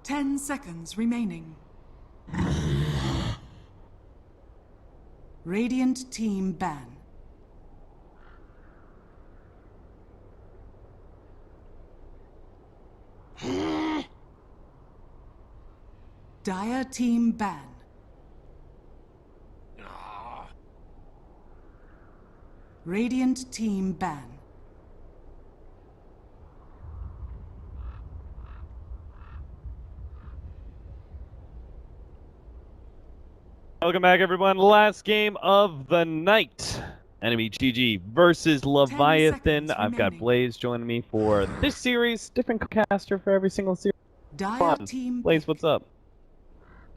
10 seconds remaining. Radiant team ban. Dire team ban. Radiant team ban. Welcome back, everyone. Last game of the night. NMEGG versus Leviathan. I've got Blaze joining me for this series. Different caster for every single series. Dire team Blaze, what's up?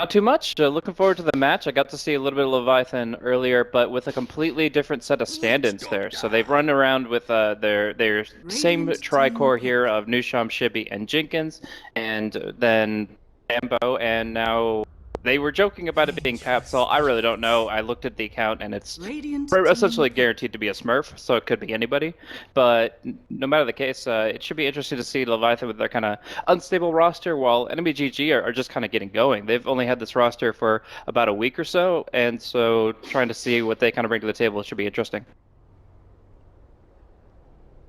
Not too much. Looking forward to the match. I got to see a little bit of Leviathan earlier, but with a completely different set of stand-ins there. So they've run around with their same tri-core here of Nusham, Shibby, and Jenkins, and then Ambo, and now they were joking about it being Pat, so I really don't know. I looked at the account, and it's essentially guaranteed to be a Smurf, so it could be anybody. But no matter the case, it should be interesting to see Leviathan with their kind of unstable roster, while EnemyGG are just kind of getting going. They've only had this roster for about a week or so, and so trying to see what they kind of bring to the table should be interesting.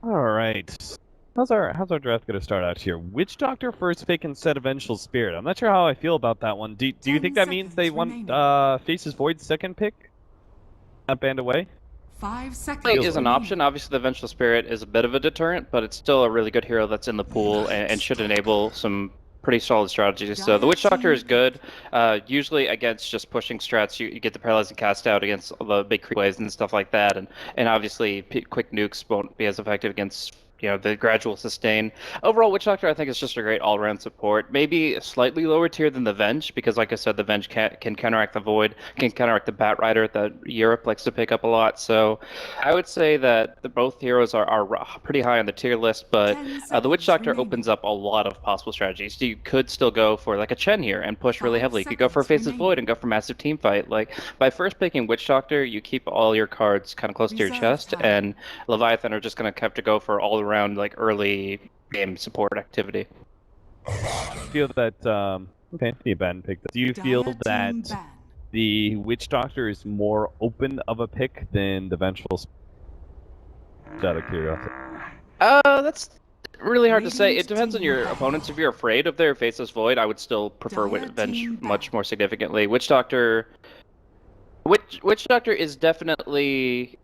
All right. How's our draft going to start out here? Witch Doctor first pick instead of Vengeful Spirit. I'm not sure how I feel about that one. Do you think that means they want Faces Void second pick? Not banned away? 5 seconds. It is an option. Obviously, the Vengeful Spirit is a bit of a deterrent, but it's still a really good hero that's in the pool and should enable some pretty solid strategies. So the Witch Doctor is good. Usually against just pushing strats, you get the paralyzing cast out against the big creep waves and stuff like that, and obviously quick nukes won't be as effective against the gradual sustain. Overall, Witch Doctor I think is just a great all-around support. Maybe a slightly lower tier than the Venge, because like I said, the Venge can counteract the Void, can counteract the Bat Rider that Europe likes to pick up a lot. So I would say that both heroes are pretty high on the tier list, but the Witch Doctor opens up a lot of possible strategies. You could still go for like a Chen here and push really heavily. You could go for Faces Void and go for massive team fight. Like by first picking Witch Doctor, you keep all your cards kind of close to your chest, and Leviathan are just going to have to go for all around like early game support activity. I feel that okay, the ban pick. Do you feel that the Witch Doctor is more open of a pick than the Vengeful Spirit? Out of curiosity. That's really hard to say. It depends on your opponents. If you're afraid of their Faceless Void, I would still prefer Venge much more significantly. Witch Doctor is definitely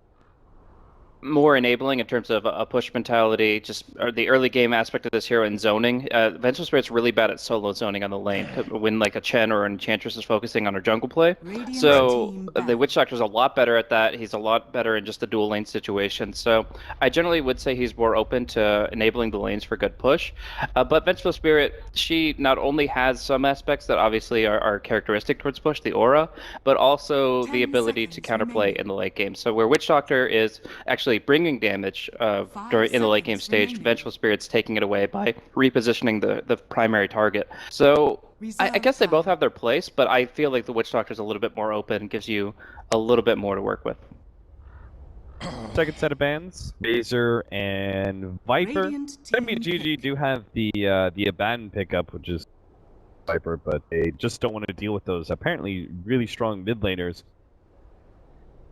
more enabling in terms of a push mentality, or the early game aspect of this hero in zoning. Vengeful Spirit's really bad at solo zoning on the lane when like a Chen or an Enchantress is focusing on her jungle play. So the Witch Doctor's a lot better at that. He's a lot better in just the dual lane situation. So I generally would say he's more open to enabling the lanes for good push. But Vengeful Spirit, she not only has some aspects that obviously are characteristic towards push, the aura, but also the ability to counterplay in the late game. So where Witch Doctor is actually bringing damage in the late game stage, Vengeful Spirit's taking it away by repositioning the primary target. So I guess they both have their place, but I feel like the Witch Doctor's a little bit more open and gives you a little bit more to work with. Second set of bans, Baser and Viper. EnemyGG do have the Abaddon pickup, which is Viper, but they just don't want to deal with those apparently really strong mid laners.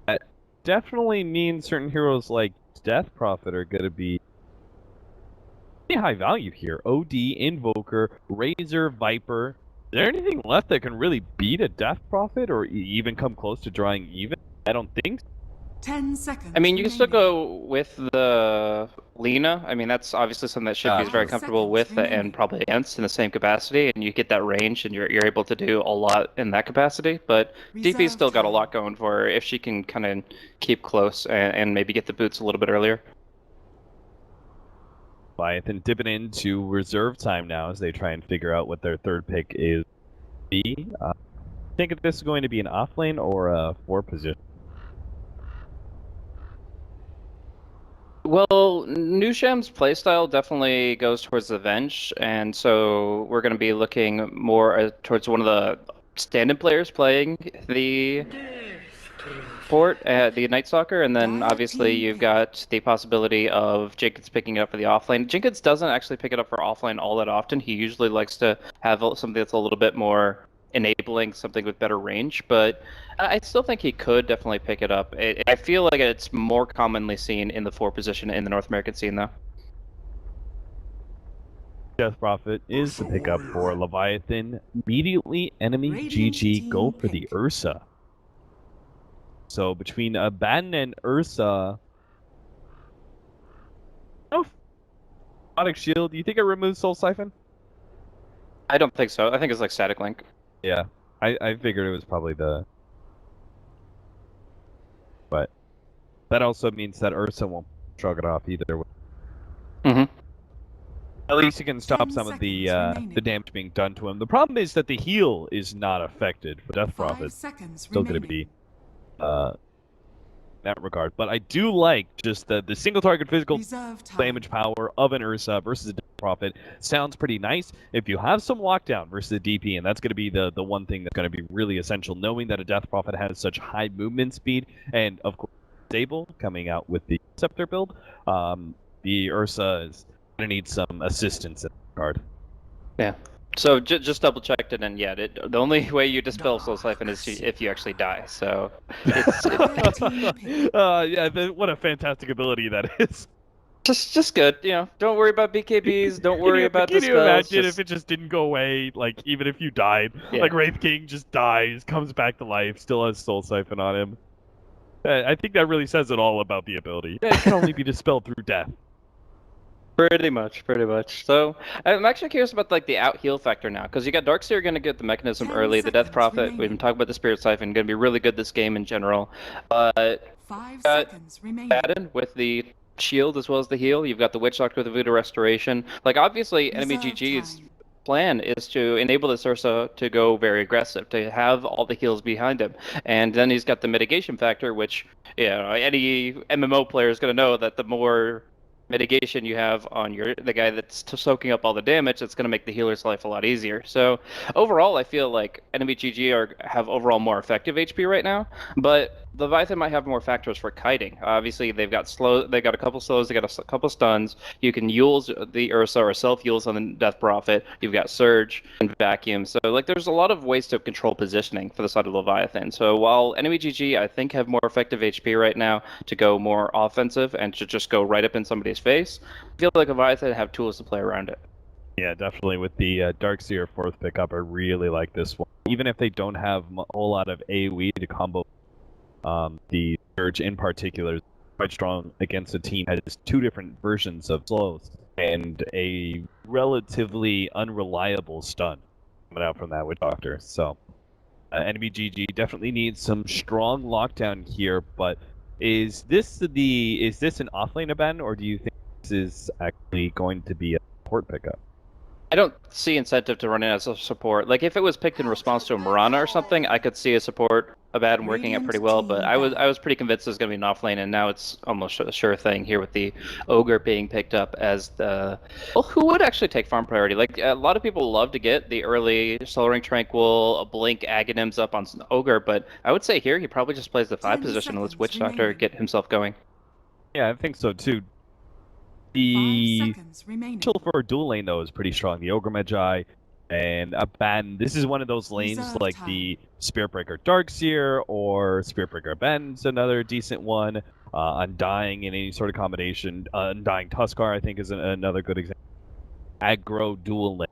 That definitely means certain heroes like Death Prophet are going to be pretty high value here. OD, Invoker, Razor, Viper. Is there anything left that can really beat a Death Prophet or even come close to drawing even? I don't think so. 10 seconds. I mean, you can still go with the Lina. I mean, that's obviously something that Shibby is very comfortable with and probably against in the same capacity, and you get that range and you're able to do a lot in that capacity. But DP's still got a lot going for her if she can kind of keep close and maybe get the boots a little bit earlier. Leviathan dipping into reserve time now as they try and figure out what their third pick is. Think if this is going to be an off lane or a 4 position. Well, Nusham's playstyle definitely goes towards the Venge, and so we're going to be looking more towards one of the stand-in players playing the support, the Night Stalker, and then obviously you've got the possibility of Jenkins picking it up for the offlane. Jenkins doesn't actually pick it up for offlane all that often. He usually likes to have something that's a little bit more enabling, something with better range, but I still think he could definitely pick it up. I feel like it's more commonly seen in the 4 position in the North American scene, though. Death Prophet is the pickup for Leviathan. Immediately, EnemyGG go for the Ursa. So between Abaddon and Ursa, Sonic Shield, do you think it removes Soul Siphon? I don't think so. I think it's like Static Link. Yeah, I figured it was probably the... But that also means that Ursa won't shrug it off either. Mm-hmm. At least you can stop some of the damage being done to him. The problem is that the heal is not affected for Death Prophet. Still going to be in that regard. But I do like just the single target physical damage power of an Ursa versus a Death Prophet. Sounds pretty nice. If you have some lockdown versus a DP, and that's going to be the one thing that's going to be really essential, knowing that a Death Prophet has such high movement speed, and of course stable coming out with the Scepter build, the Ursa is going to need some assistance in that regard. Yeah. So just double checked it, and yeah, the only way you dispel Soul Siphon is if you actually die. So it's yeah, what a fantastic ability that is. Just good, you know. Don't worry about BKBs. Don't worry about the spells. Can you imagine if it just didn't go away? Like even if you died, like Wraith King just dies, comes back to life, still has Soul Siphon on him. I think that really says it all about the ability. It can only be dispelled through death. Pretty much. So I'm actually curious about like the out heal factor now, because you got Darkseer going to get the mechanism early, the Death Prophet. We've been talking about the Spirit Siphon, going to be really good this game in general. 5 seconds remaining. Added with the shield as well as the heal. You've got the Witch Doctor with the Voodoo Restoration. Like obviously, EnemyGG's plan is to enable this Ursa to go very aggressive, to have all the heals behind him, and then he's got the mitigation factor, which any MMO player is going to know that the more mitigation you have on the guy that's soaking up all the damage, it's going to make the healer's life a lot easier. So overall, I feel like EnemyGG have overall more effective HP right now, but Leviathan might have more factors for kiting. Obviously, they've got a couple slows, they got a couple stuns. You can use the Ursa or self-use on the Death Prophet. You've got Surge and Vacuum. So like, there's a lot of ways to control positioning for the side of Leviathan. So while EnemyGG, I think, have more effective HP right now to go more offensive and to just go right up in somebody's face, I feel like Leviathan have tools to play around it. Yeah, definitely. With the Darkseer 4th pickup, I really like this one. Even if they don't have a whole lot of AoE to combo, the Surge in particular is quite strong against a team that has 2 different versions of slows and a relatively unreliable stun coming out from that Witch Doctor. So EnemyGG definitely needs some strong lockdown here, but is this an offlane Abaddon, or do you think this is actually going to be a support pickup? I don't see incentive to run it as a support. Like if it was picked in response to a Mirana or something, I could see a support Abaddon working out pretty well. But I was pretty convinced it was going to be an offlane, and now it's almost a sure thing here with the Ogre being picked up as the who would actually take farm priority. Like a lot of people love to get the early Soul Ring Tranquil, a Blink Aghanims up on Ogre, but I would say here he probably just plays the 5 position and lets Witch Doctor get himself going. Yeah, I think so too. The potential for a dual lane, though, is pretty strong. The Ogre Magi and Abaddon. This is one of those lanes like the Spiritbreaker Darkseer or Spiritbreaker Abaddon's another decent one. Undying in any sort of combination. Undying Tuskar, I think, is another good example. Aggro dual lane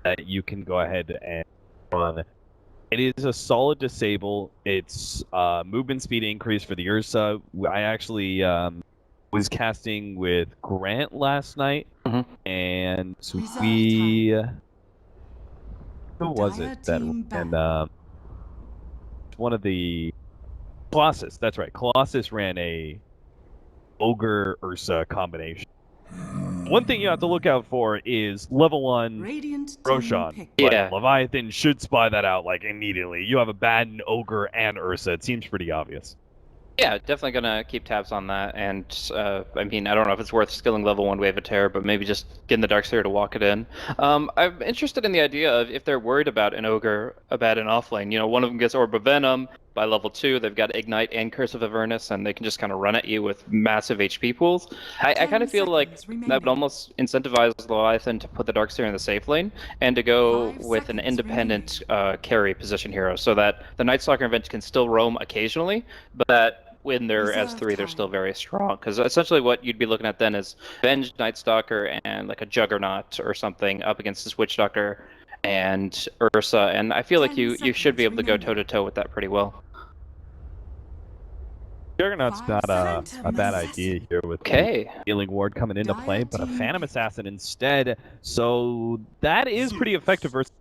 that you can go ahead and run. It is a solid disable. It's movement speed increase for the Ursa. I actually was casting with Grant last night, and who was it that and one of the Colossus, that's right, Colossus ran a Ogre Ursa combination. One thing you have to look out for is level 1 Roshan. Yeah. Leviathan should spy that out like immediately. You have Abaddon, Ogre, and Ursa. It seems pretty obvious. Yeah, definitely gonna keep tabs on that, and I mean, I don't know if it's worth skilling level 1 Wave of Terror, but maybe just getting the Darkseer to walk it in. I'm interested in the idea of if they're worried about an Ogre Abaddon offlane. You know, one of them gets Orb of Venom, by level 2, they've got Ignite and Curse of Avernus, and they can just kind of run at you with massive HP pools. I kind of feel like that would almost incentivize Leviathan to put the Darkseer in the safe lane and to go with an independent carry position hero, so that the Night Stalker and Venge can still roam occasionally, but that when they're S3, they're still very strong. Because essentially what you'd be looking at then is Venge, Night Stalker, and like a Juggernaut or something up against this Witch Doctor and Ursa, and I feel like you should be able to go toe-to-toe with that pretty well. Juggernaut's not a bad idea here with the Healing Ward coming into play, but a Phantom Assassin instead. So that is pretty effective versus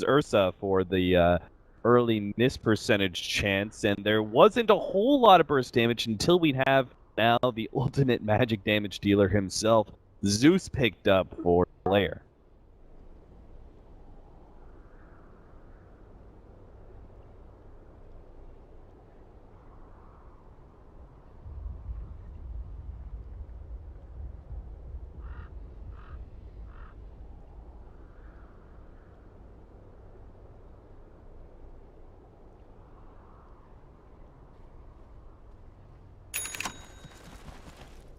Ursa for the early miss percentage chance, and there wasn't a whole lot of burst damage until we have now the ultimate magic damage dealer himself, Zeus, picked up for player.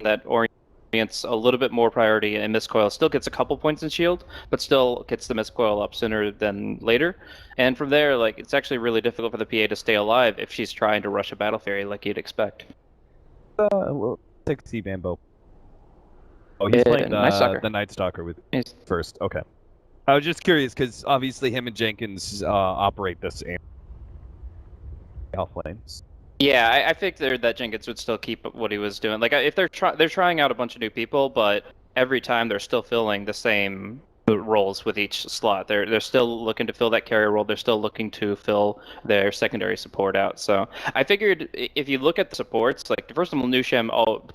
That orients a little bit more priority, and Mistcoil still gets a couple points in shield, but still gets the Mistcoil up sooner than later. And from there, like, it's actually really difficult for the PA to stay alive if she's trying to rush a Battle Fairy like you'd expect. Well, 6C Bambo. Oh, he's playing the Night Stalker with first. Okay. I was just curious because obviously him and Jenkins operate this off lanes. Yeah, I figured that Jenkins would still keep what he was doing. Like, if they're trying out a bunch of new people, but every time they're still filling the same roles with each slot. They're still looking to fill that carrier role. They're still looking to fill their secondary support out. So I figured if you look at the supports, like, first of all, Nushem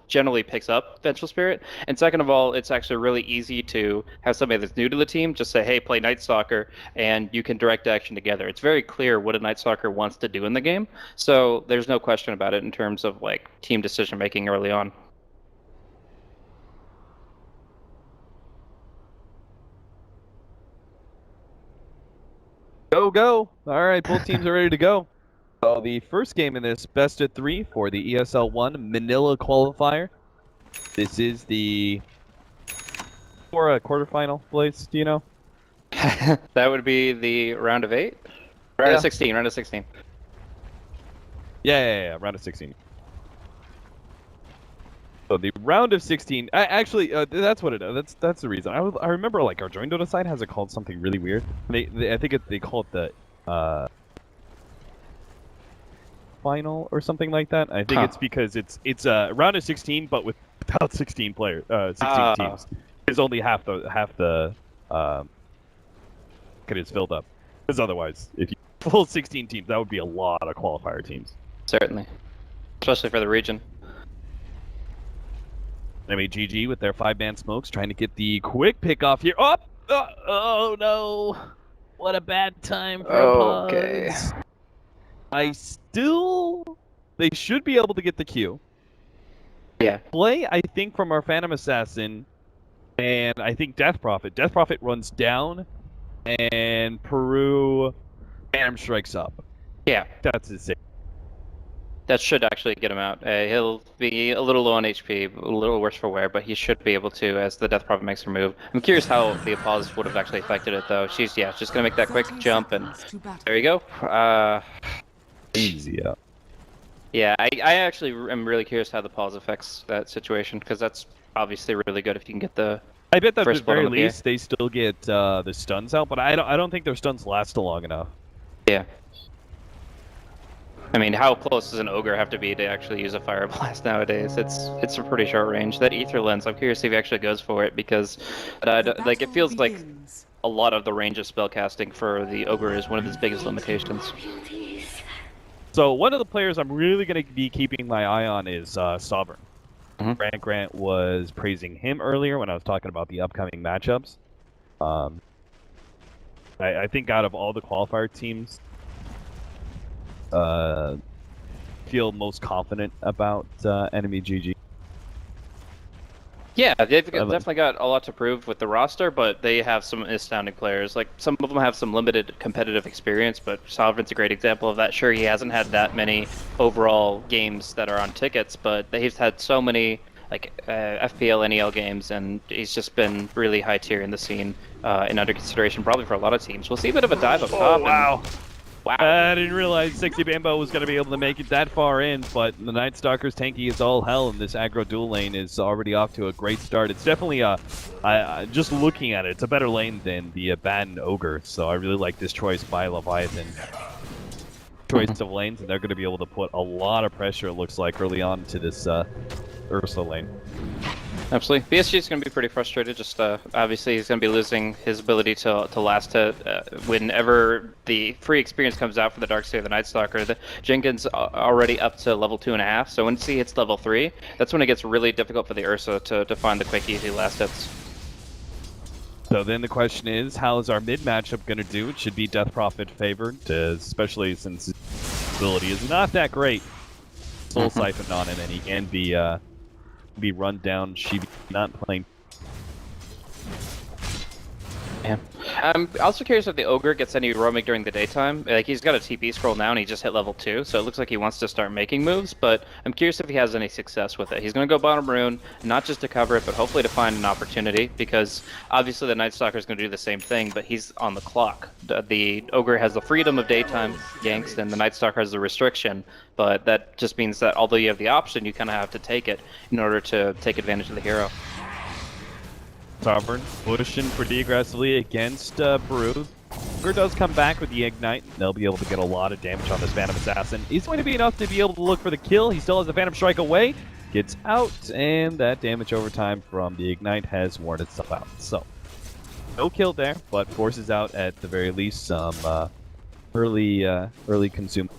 generally picks up Vengeful Spirit, and second of all, it's actually really easy to have somebody that's new to the team just say, hey, play Night Stalker, and you can direct action together. It's very clear what a Night Stalker wants to do in the game, so there's no question about it in terms of like team decision making early on. Go! All right, both teams are ready to go. So the first game in this best of 3 for the ESL One Manila qualifier. This is the quarterfinal place. Do you know? That would be the round of 8, round of 16, round of 16. Yeah, round of 16. So the round of 16, actually, that's what it is. That's the reason. I remember, like, our Join Dota site has it called something really weird. I think they call it the final or something like that. I think it's because it's a round of 16, but without 16 players, 16 teams. It's only half the it is filled up. Because otherwise, if you full 16 teams, that would be a lot of qualifier teams. Certainly, especially for the region. NMEGG with their 5-man smokes trying to get the quick pick off here. Oh no! What a bad time for a pause. They should be able to get the Q. Yeah. Play, I think, from our Phantom Assassin, and I think Death Prophet. Death Prophet runs down, and Peru Phantom strikes up. Yeah. That's insane. That should actually get him out. He'll be a little low on HP, a little worse for wear, but he should be able to as the Death Prophet makes her move. I'm curious how the pause would have actually affected it, though. She's just gonna make that quick jump, and there you go. Easy up. Yeah, I actually am really curious how the pause affects that situation, because that's obviously really good if you can get the. I bet that at the very least they still get the stuns out, but I don't think their stuns last long enough. Yeah. I mean, how close does an ogre have to be to actually use a fire blast nowadays? It's a pretty short range. That ether lens, I'm curious if he actually goes for it, because like it feels like a lot of the range of spellcasting for the ogre is one of his biggest limitations. So one of the players I'm really going to be keeping my eye on is Sovereign. Grant was praising him earlier when I was talking about the upcoming matchups. I think out of all the qualifier teams, feel most confident about EnemyGG. Yeah, they've definitely got a lot to prove with the roster, but they have some astounding players. Like, some of them have some limited competitive experience, but Sovereign's a great example of that. Sure, he hasn't had that many overall games that are on tickets, but he's had so many like FPL, NEL games, and he's just been really high tier in the scene and under consideration probably for a lot of teams. We'll see a bit of a dive up top. Oh, wow. Wow. I didn't realize Sexy Bambo was going to be able to make it that far in, but the Night Stalker's tanky is all hell, and this aggro dual lane is already off to a great start. It's definitely, just looking at it, it's a better lane than the Ban Ogre, so I really like this choice by Leviathan. Choice of lanes, and they're going to be able to put a lot of pressure, it looks like, early on to this Ursa lane. Absolutely. BSG is going to be pretty frustrated. Just obviously, he's going to be losing his ability to last hit whenever the free experience comes out for the Darkseer, the Night Stalker. The Jenkins already up to level 2.5, so once he hits level 3, that's when it gets really difficult for the Ursa to find the quick, easy last hits. So then the question is, how is our mid matchup going to do? It should be Death Prophet favored, especially since his ability is not that great. Soul Siphon on him, and he can be run down. She not playing. Yeah. I'm also curious if the Ogre gets any roaming during the daytime. Like, he's got a TP scroll now, and he just hit level 2, so it looks like he wants to start making moves, but I'm curious if he has any success with it. He's going to go bottom rune, not just to cover it, but hopefully to find an opportunity, because obviously the Night Stalker is going to do the same thing, but he's on the clock. The Ogre has the freedom of daytime ganks, and the Night Stalker has the restriction, but that just means that although you have the option, you kind of have to take it in order to take advantage of the hero. Sovereign pushing pretty aggressively against Brew. Ogre does come back with the Ignite. They'll be able to get a lot of damage on this Phantom Assassin. He's going to be enough to be able to look for the kill. He still has the Phantom Strike away. Gets out, and that damage over time from the Ignite has worn itself out. So, no kill there, but forces out at the very least some early consume.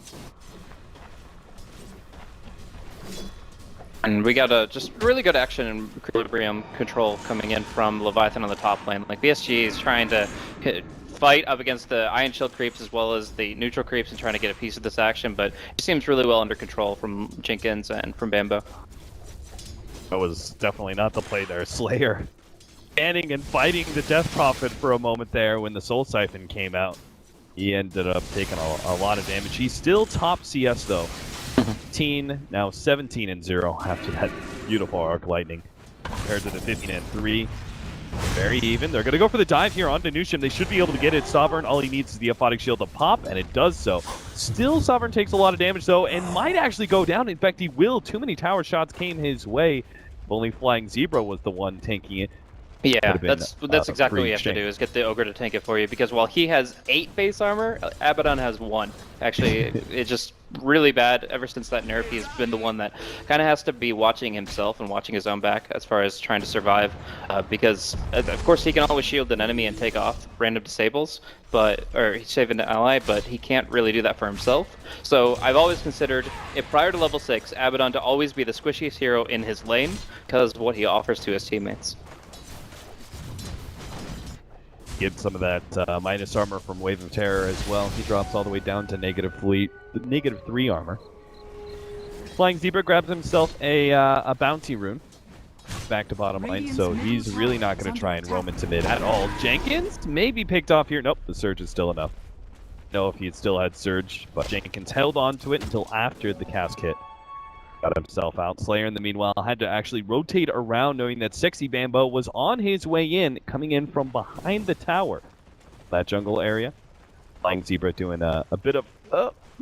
And we got just really good action and equilibrium control coming in from Leviathan on the top lane. Like, BSG is trying to fight up against the Iron Shield creeps as well as the neutral creeps and trying to get a piece of this action, but it seems really well under control from Jenkins and from Bambo. That was definitely not the play there. Slayer standing and fighting the Death Prophet for a moment there when the Soul Siphon came out. He ended up taking a lot of damage. He's still top CS though. 15, now 17-0 after that beautiful Arc Lightning. Compared to the 15-3. Very even. They're going to go for the dive here onto Nushim. They should be able to get it. Sovereign, all he needs is the Aphotic Shield to pop, and it does so. Still, Sovereign takes a lot of damage, though, and might actually go down. In fact, he will. Too many tower shots came his way. If only Flying Zebra was the one tanking it. Yeah, that's exactly what you have to do, is get the Ogre to tank it for you, because while he has 8 base armor, Abaddon has 1. Actually, it's just really bad. Ever since that nerf, he's been the one that kind of has to be watching himself and watching his own back as far as trying to survive, because of course he can always shield an enemy and take off random disables, or save an ally, but he can't really do that for himself. So I've always considered, if prior to level 6, Abaddon to always be the squishiest hero in his lane because of what he offers to his teammates. Get some of that minus armor from Wave of Terror as well. He drops all the way down to -3 armor. Flying Zebra grabs himself a bounty rune back to bottom lane, so he's really not going to try and roam into mid at all. Jenkins may be picked off here. Nope, the Surge is still enough. No, if he had still had Surge, but Jenkins held on to it until after the cast hit. Got himself out. Slayer, in the meanwhile, had to actually rotate around, knowing that Sexy Bambo was on his way in, coming in from behind the tower. That jungle area. Flying Zebra doing a bit of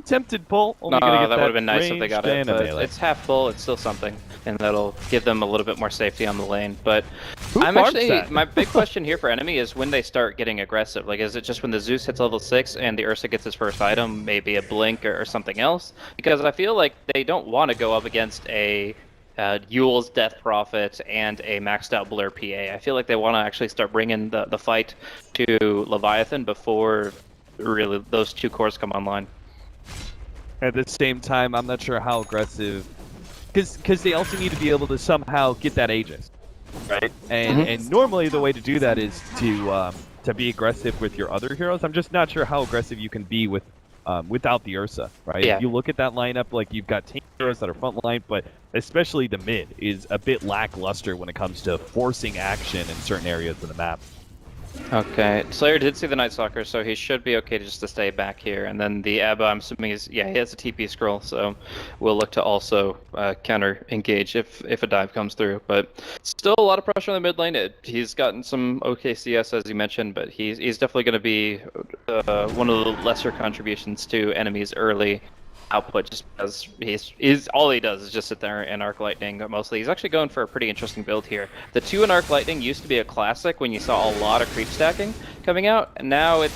attempted pull. Only gonna get that would have been nice if they got it, but melee. it's half full, it's still something, and that'll give them a little bit more safety on the lane. But Who farms that? my big question here for Enemy is when they start getting aggressive. Like, is it just when the Zeus hits level 6 and the Ursa gets his first item, maybe a blink or something else? Because I feel like they don't want to go up against a Yule's Death Prophet and a maxed out Blur PA. I feel like they want to actually start bringing the fight to Leviathan before really those two cores come online. At the same time, I'm not sure how aggressive, because they also need to be able to somehow get that Aegis, right? And normally the way to do that is to be aggressive with your other heroes. I'm just not sure how aggressive you can be with without the Ursa, right? Yeah. If you look at that lineup, like you've got tankers that are front line, but especially the mid is a bit lackluster when it comes to forcing action in certain areas of the map. Okay, Slayer did see the Night Stalker, so he should be okay just to stay back here. And then the Abba, I'm assuming is, yeah, he has a TP scroll, so we'll look to also counter engage if a dive comes through. But still a lot of pressure on the mid lane. He's gotten some OK CS as you mentioned, but he's definitely going to be one of the lesser contributions to enemies early output, just because he's all he does is just sit there and arc lightning mostly. He's actually going for a pretty interesting build here. The 2 in arc lightning used to be a classic when you saw a lot of creep stacking coming out, and now it's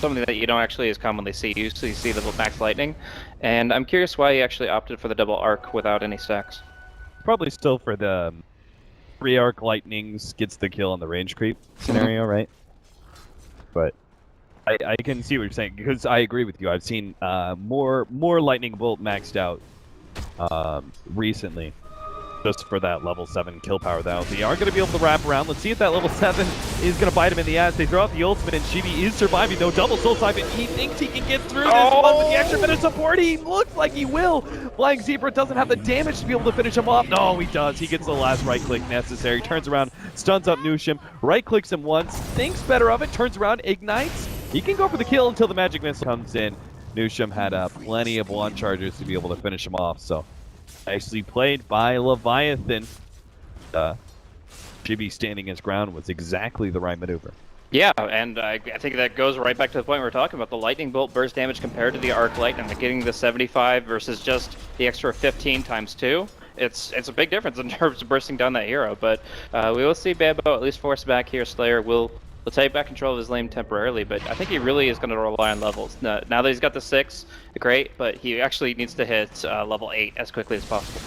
something that you don't actually as commonly see. You usually see the max lightning, and I'm curious why he actually opted for the double arc without any stacks. Probably still for the 3 arc lightnings gets the kill on the range creep scenario, right? But I can see what you're saying, because I agree with you. I've seen more lightning bolt maxed out recently, just for that level 7 kill power. That they are going to be able to wrap around. Let's see if that level 7 is going to bite him in the ass. They throw out the ultimate, and Chibi is surviving though. Double soul time, and he thinks he can get through this one with the extra bit of support. He looks like he will. Flying Zebra doesn't have the damage to be able to finish him off. No, he does. He gets the last right click necessary. Turns around, stuns up Nushim, right clicks him once, thinks better of it, turns around, ignites. He can go for the kill until the magic missile comes in. Nushim had plenty of one charges to be able to finish him off, so nicely played by Leviathan. Chibi standing his ground was exactly the right maneuver. Yeah, and I think that goes right back to the point we were talking about, the lightning bolt burst damage compared to the arc lightning. Getting the 75 versus just the extra 15 times 2. It's a big difference in terms of bursting down that hero, but we will see Bambo at least force back here. Slayer will take back control of his lane temporarily, but I think he really is going to rely on levels. Now that he's got the 6, great, but he actually needs to hit level 8 as quickly as possible.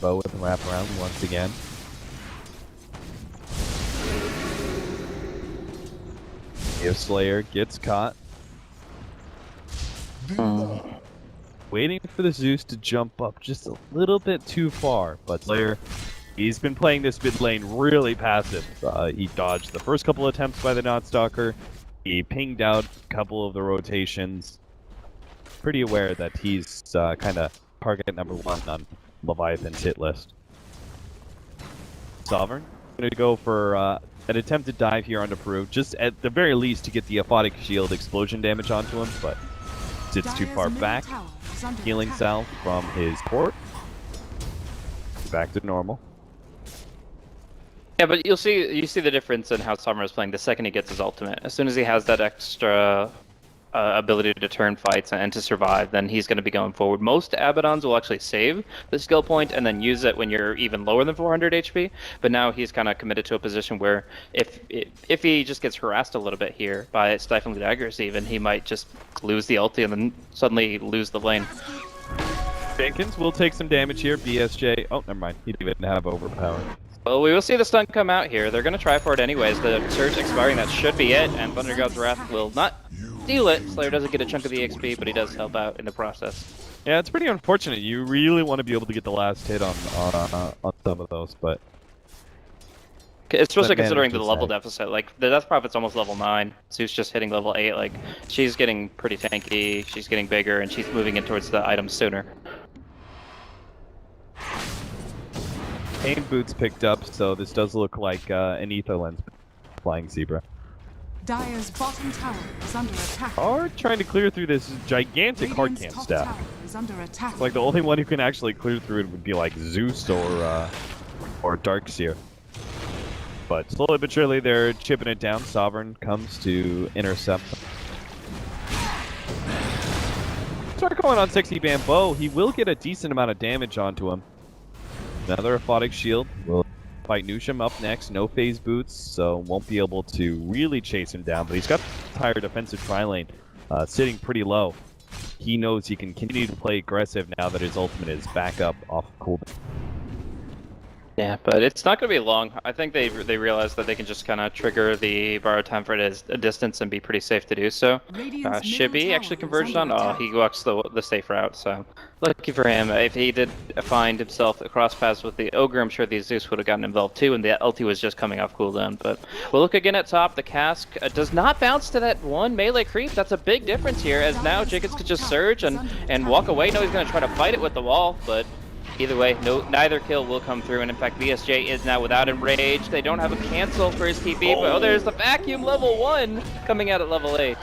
Bow with the wraparound once again. If Slayer gets caught. Waiting for the Zeus to jump up just a little bit too far, but Slayer, he's been playing this mid lane really passive. He dodged the first couple attempts by the Night Stalker. He pinged out a couple of the rotations. Pretty aware that he's kind of target number 1 on Leviathan's hit list. Sovereign going to go for an attempted dive here onto Peru, just at the very least to get the aphotic shield explosion damage onto him, but sits too far back. Healing salve from his port. Back to normal. Yeah, but you see the difference in how Summer is playing the second he gets his ultimate. As soon as he has that extra ability to turn fights and to survive, then he's going to be going forward. Most Abaddons will actually save the skill point and then use it when you're even lower than 400 HP, but now he's kind of committed to a position where if he just gets harassed a little bit here by Stifling Daggers even, he might just lose the ulti and then suddenly lose the lane. Jenkins will take some damage here. BSJ, oh, never mind. He didn't even have overpower. Well, we will see the stun come out here. They're going to try for it anyways. The surge expiring, that should be it, and Thunder God's Wrath will not steal it. Slayer doesn't get a chunk of the XP, but he does help out in the process. Yeah, it's pretty unfortunate. You really want to be able to get the last hit on some of those, but especially considering the level deficit. Like, the Death Prophet's almost level 9. Zeus just hitting level 8. Like, she's getting pretty tanky, she's getting bigger, and she's moving in towards the items sooner. Pain boots picked up, so this does look like an ether lens flying Zebra. Dire's bottom tower is under attack. Are trying to clear through this gigantic hard camp staff. Like the only one who can actually clear through it would be like Zeus or Darkseer. But slowly but surely they're chipping it down. Sovereign comes to intercept. Start going on 60 Bambo. He will get a decent amount of damage onto him. Another aphotic shield will fight Nushim up next. No phase boots, so won't be able to really chase him down. But he's got the entire defensive tri-lane sitting pretty low. He knows he can continue to play aggressive now that his ultimate is back up off cooldown. Yeah, but it's not going to be long. I think they realize that they can just kind of trigger the borrow time for it a distance and be pretty safe to do so. Shibby actually converged on. Oh, he walks the safe route, so lucky for him. If he did find himself across paths with the Ogre, I'm sure the Zeus would have gotten involved too, and the ulti was just coming off cooldown. But we'll look again at top. The cask does not bounce to that one melee creep. That's a big difference here, as now Jiggets could just surge and walk away. No, he's going to try to fight it with the wall, but either way, neither kill will come through, and in fact, BSJ is now without Enrage. They don't have a cancel for his TP, but there's the vacuum level 1 coming out at level 8.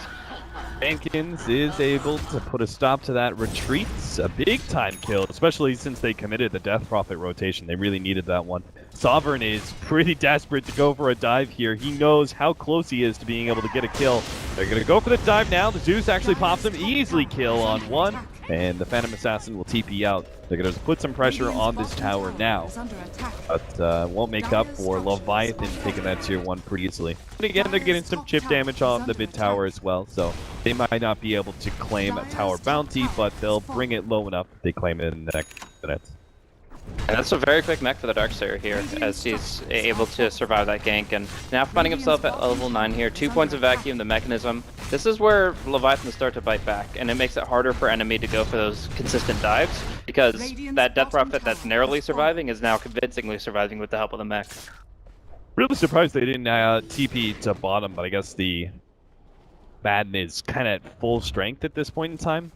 Jenkins is able to put a stop to that retreat. A big time kill, especially since they committed the Death Prophet rotation. They really needed that one. Sovereign is pretty desperate to go for a dive here. He knows how close he is to being able to get a kill. They're going to go for the dive now. The Zeus actually pops him. Easily kill on one. And the Phantom Assassin will TP out. They're going to put some pressure on this tower now. But won't make up for Leviathan taking that tier 1 pretty easily. And again, they're getting some chip damage on the mid tower as well. So they might not be able to claim a tower bounty, but they'll bring it low enough if they claim it in the next minutes. And that's a very quick mech for the Darksayer here, as he's able to survive that gank, and now finding himself at level 9 here. 2 points of vacuum, the mechanism. This is where Leviathan start to bite back, and it makes it harder for enemy to go for those consistent dives, because that Death Prophet that's narrowly surviving is now convincingly surviving with the help of the mech. Really surprised they didn't TP to bottom, but I guess the Madden is kind of at full strength at this point in time.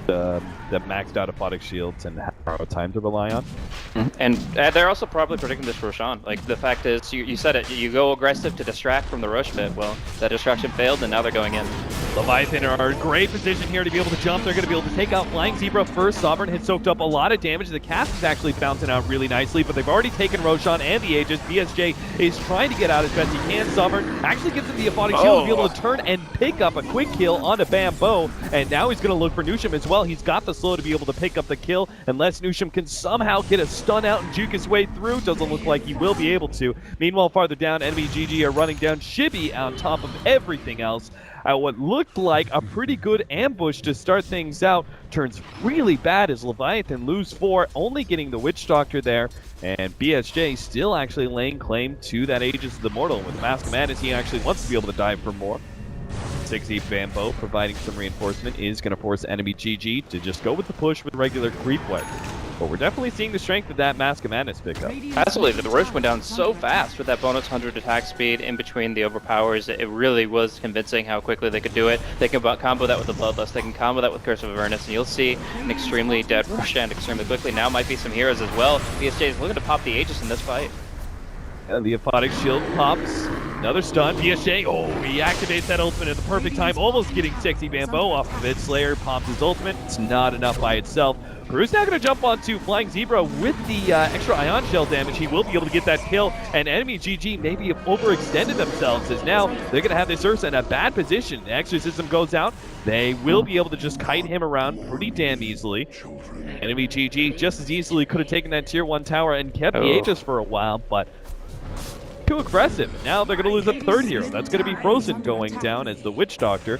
The maxed out apodic shields and have time to rely on. And they're also probably predicting this Roshan. Like, the fact is, you said it, you go aggressive to distract from the Rosh pit. Well, that distraction failed, and now they're going in. Leviathan are in great position here to be able to jump. They're going to be able to take out Flying Zebra first. Sovereign has soaked up a lot of damage. The cast is actually bouncing out really nicely, but they've already taken Roshan and the Aegis. BSJ is trying to get out as best he can. Sovereign actually gives him the apodic shield to be able to turn and pick up a quick kill onto Bamboo, and now he's going to look for Nusham as well. He's got the slow to be able to pick up the kill, unless Nusham can somehow get a stun out and juke his way through. Doesn't look like he will be able to. Meanwhile, farther down, EnemyGG are running down Shibby on top of everything else. What looked like a pretty good ambush to start things out turns really bad as Leviathan lose 4, only getting the Witch Doctor there, and BSJ still actually laying claim to that Aegis of the Mortal. With Mask of Madness, he actually wants to be able to dive for more. 6E Bamboo providing some reinforcement is going to force EnemyGG to just go with the push with regular creep wave. But we're definitely seeing the strength of that Mask of Madness pickup. Absolutely, the Rosh went down so fast with that bonus 100 attack speed in between the overpowers. It really was convincing how quickly they could do it. They can combo that with the Bloodlust, they can combo that with Curse of Avernus, and you'll see an extremely dead Roshan extremely quickly. Now might be some heroes as well. BSJ is looking to pop the Aegis in this fight. And the apodic shield pops. Another stun. BSJ, he activates that ultimate at the perfect time, almost getting Sexy Bamboo off of it. Slayer pops his ultimate. It's not enough by itself. Peru's now going to jump onto Flying Zebra with the extra Ion Shell damage. He will be able to get that kill, and EnemyGG maybe have overextended themselves, as now they're going to have this Ursa in a bad position. The Exorcism goes out. They will be able to just kite him around pretty damn easily. EnemyGG just as easily could have taken that tier 1 tower and kept the Aegis for a while, but too aggressive. Now they're going to lose a third hero. That's going to be Frozen going down as the Witch Doctor.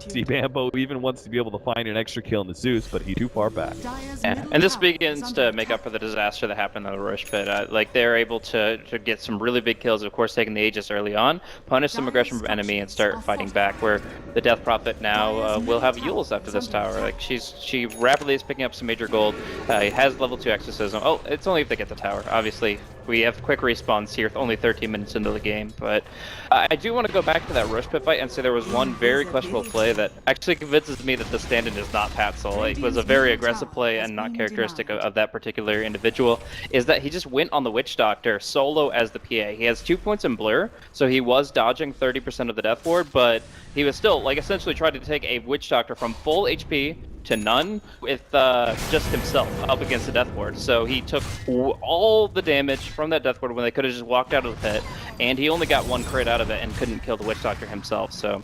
See, Bamboo even wants to be able to find an extra kill in the Zeus, but he's too far back. Yeah, and this begins to make up for the disaster that happened on the Rosh pit. Like, they're able to get some really big kills, of course, taking the Aegis early on, punish some aggression from enemy, and start fighting back, where the Death Prophet now will have Yules after this tower. Like, she rapidly is picking up some major gold. He has level 2 Exorcism. Oh, it's only if they get the tower. Obviously, we have quick respawns here, only 13 minutes into the game, but I do want to go back to that Rosh pit fight and say there was one very questionable play that actually convinces me that the stand-in is not Patzel. It was a very aggressive play and not characteristic of that particular individual, is that he just went on the Witch Doctor solo as the PA. He has 2 points in Blur, so he was dodging 30% of the death ward, but he was still, like, essentially trying to take a Witch Doctor from full HP to none with just himself up against the Death Ward. So he took all the damage from that Death Ward when they could have just walked out of the pit, and he only got 1 crit out of it and couldn't kill the Witch Doctor himself. So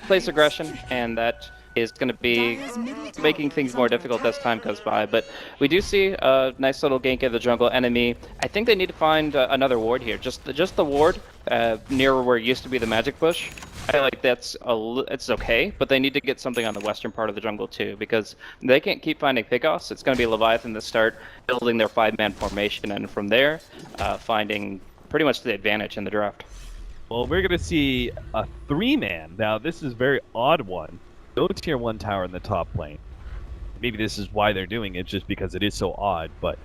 place aggression, and that is going to be making things more difficult as time goes by. But we do see a nice little gank in the jungle. Enemy, I think they need to find another ward here. Just the ward near where it used to be the magic bush. I feel like it's okay, but they need to get something on the western part of the jungle too, because they can't keep finding pickoffs. It's going to be Leviathan to start building their 5-man formation, and from there, finding pretty much the advantage in the draft. Well, we're going to see a 3-man. Now, this is a very odd one. No tier 1 tower in the top lane. Maybe this is why they're doing it, just because it is so odd, but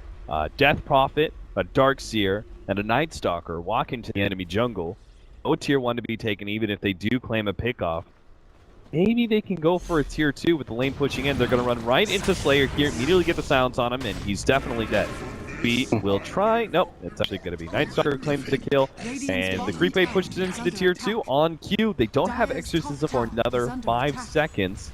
Death Prophet, a Darkseer, and a Night Stalker walk into the enemy jungle. No tier 1 to be taken, even if they do claim a pickoff. Maybe they can go for a tier 2 with the lane pushing in. They're going to run right into Slayer here, immediately get the silence on him, and he's definitely dead. We will try. Nope, it's actually going to be Night Stalker who claims the kill, and the creep wave pushes into the tier 2 on cue. They don't have exorcism for another 5 seconds.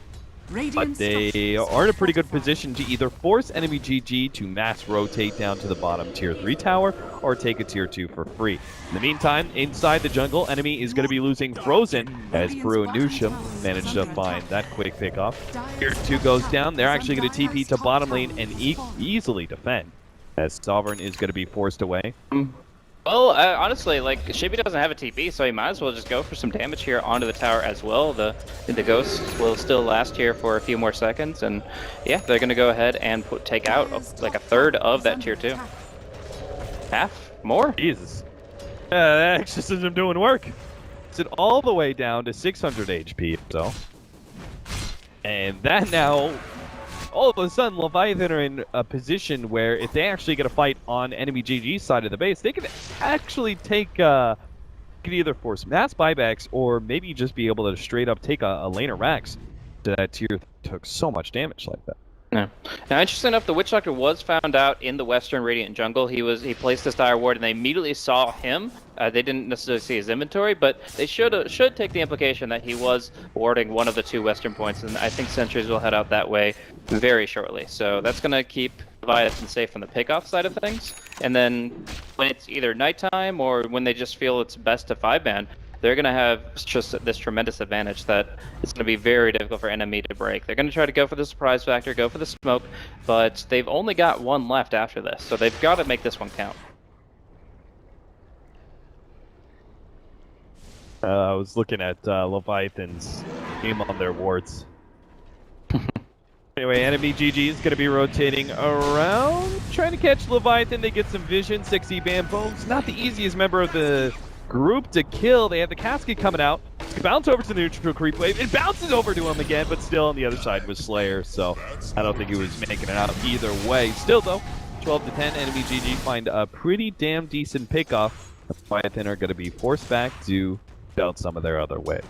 But they are in a pretty good position to either force EnemyGG to mass rotate down to the bottom tier 3 tower or take a tier 2 for free. In the meantime, inside the jungle, Enemy is going to be losing Frozen as Peru and Nusham managed to find that quick pickoff. Tier 2 goes down. They're actually going to TP to bottom lane and easily defend as Sovereign is going to be forced away. Well, honestly, like, Shibi doesn't have a TP, so he might as well just go for some damage here onto the tower as well. The ghost will still last here for a few more seconds, and yeah, they're going to go ahead and take out like a third of that tier 2. Half? More? Jesus. That exorcism doing work. It's it all the way down to 600 HP, so. And that now, all of a sudden, Leviathan are in a position where if they actually get a fight on EnemyGG's side of the base, they can actually take, could either force mass buybacks or maybe just be able to straight up take a laner Rax. That tier took so much damage like that. Yeah. Now, interesting enough, the Witch Doctor was found out in the Western Radiant Jungle. He placed his Dire Ward, and they immediately saw him. They didn't necessarily see his inventory, but they should take the implication that he was warding one of the 2 Western points, and I think sentries will head out that way very shortly. So that's going to keep Leviathan safe from the pickoff side of things. And then when it's either nighttime or when they just feel it's best to 5-man, they're going to have just this tremendous advantage that it's going to be very difficult for enemy to break. They're going to try to go for the surprise factor, go for the smoke, but they've only got 1 left after this, so they've got to make this one count. I was looking at Leviathan's game on their wards. Anyway, EnemyGG is going to be rotating around, trying to catch Leviathan. They get some vision. 60 Bambones, not the easiest member of the group to kill. They have the casket coming out. Bounce over to the neutral creep wave. It bounces over to him again, but still on the other side was Slayer, so I don't think he was making it out either way. Still though, 12 to 10, EnemyGG find a pretty damn decent pickoff. Leviathan are going to be forced back to out some of their other way.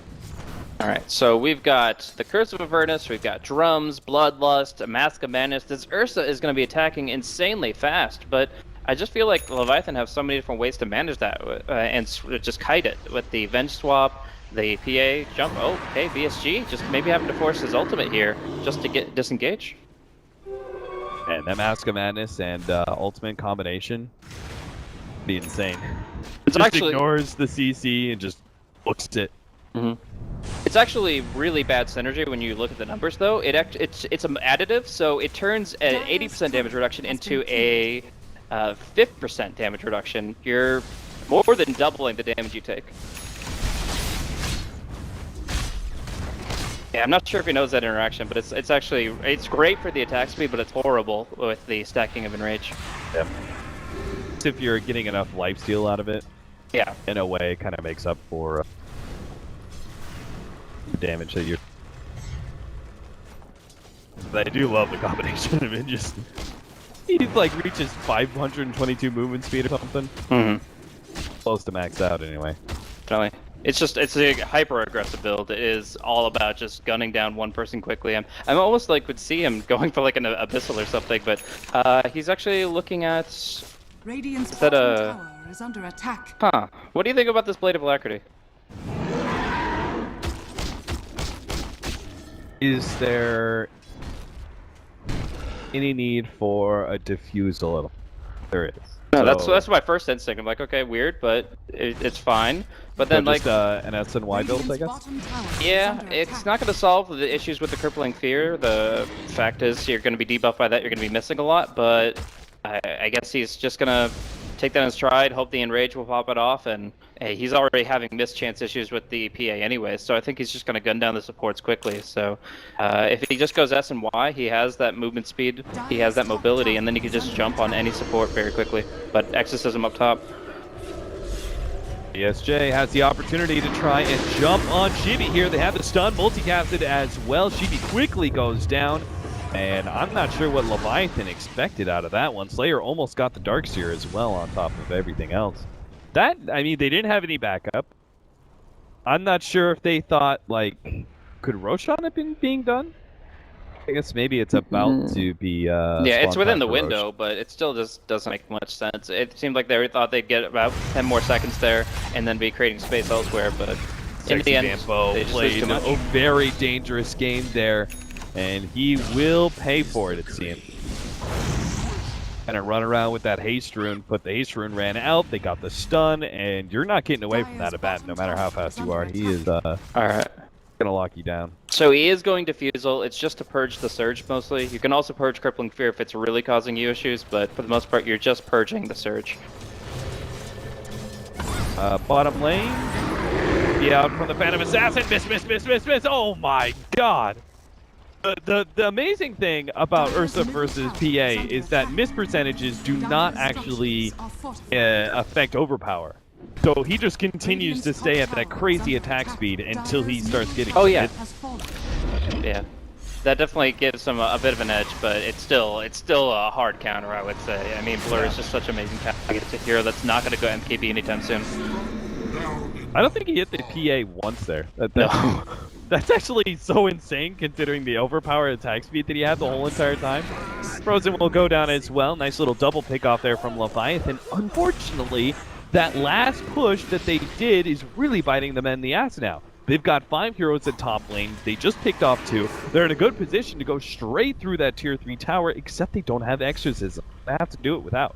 Alright, so we've got the Curse of Avernus, we've got Drums, Bloodlust, a Mask of Madness. This Ursa is going to be attacking insanely fast, but I just feel like Leviathan have so many different ways to manage that and just kite it with the Venge Swap, the PA jump. Oh, okay, VSG just maybe having to force his ultimate here just to get disengage. And that Mask of Madness and ultimate combination be insane. It's just actually ignores the CC and just looks it. Mm-hmm. It's actually really bad synergy when you look at the numbers, though. It's an additive, so it turns an 80% damage reduction into a 50% damage reduction. You're more than doubling the damage you take. Yeah, I'm not sure if he knows that interaction, but it's actually great for the attack speed, but it's horrible with the stacking of Enrage. Yep. If you're getting enough lifesteal out of it, yeah, in a way, it kind of makes up for the damage that you're. But I do love the combination of it. Just he like reaches 522 movement speed or something. Mm-hmm. Close to max out anyway. Definitely. It's a hyper aggressive build. It is all about just gunning down one person quickly. I'm almost like would see him going for like an abyssal or something, but he's actually looking at. Radiant's is that bottom tower is under attack. Huh. What do you think about this Blade of Alacrity? Is there any need for a diffusal? There is. No, so, that's my first instinct. I'm like, okay, weird, but it's fine. But then like an SNY build, I guess. Yeah, it's not going to solve the issues with the crippling fear. The fact is, you're going to be debuffed by that. You're going to be missing a lot, but I guess he's just going to take that in stride, hope the Enrage will pop it off, and hey, he's already having mischance issues with the PA anyway, so I think he's just going to gun down the supports quickly. So if he just goes S and Y, he has that movement speed, he has that mobility, and then he can just jump on any support very quickly. But Exorcism up top. ESJ has the opportunity to try and jump on Chibi here. They have the stun multicasted as well. Chibi quickly goes down, and I'm not sure what Leviathan expected out of that one. Slayer almost got the Darkseer as well on top of everything else. That, I mean, they didn't have any backup. I'm not sure if they thought, like, could Roshan have been being done? I guess maybe it's about to be. Yeah, it's within the window, but it still just doesn't make much sense. It seemed like they thought they'd get about 10 more seconds there and then be creating space elsewhere, but in the end, they played a very dangerous game there, and he will pay for it, it seems. Kind of run around with that haste rune, but the haste rune ran out, they got the stun, and you're not getting away from that Abat no matter how fast you are. He is alright. Gonna lock you down. So he is going Diffusal. It's just to purge the Surge mostly. You can also purge Crippling Fear if it's really causing you issues, but for the most part, you're just purging the Surge. Bottom lane. Yeah, out from the Phantom Assassin. Miss. Oh my god. The amazing thing about Ursa versus PA is that miss percentages do not actually affect overpower. So he just continues to stay at that crazy attack speed until he starts getting yeah. Yeah. That definitely gives him a bit of an edge, but it's still a hard counter, I would say. I mean, Blur is just such amazing counter. It's a hero that's not going to go MKB anytime soon. I don't think he hit the PA once there. No. That's actually so insane considering the overpowered attack speed that he had the whole entire time. Frozen will go down as well. Nice little double pick off there from Leviathan. Unfortunately, that last push that they did is really biting them in the ass now. They've got 5 heroes at top lane. They just picked off 2. They're in a good position to go straight through that tier 3 tower, except they don't have Exorcism. They have to do it without.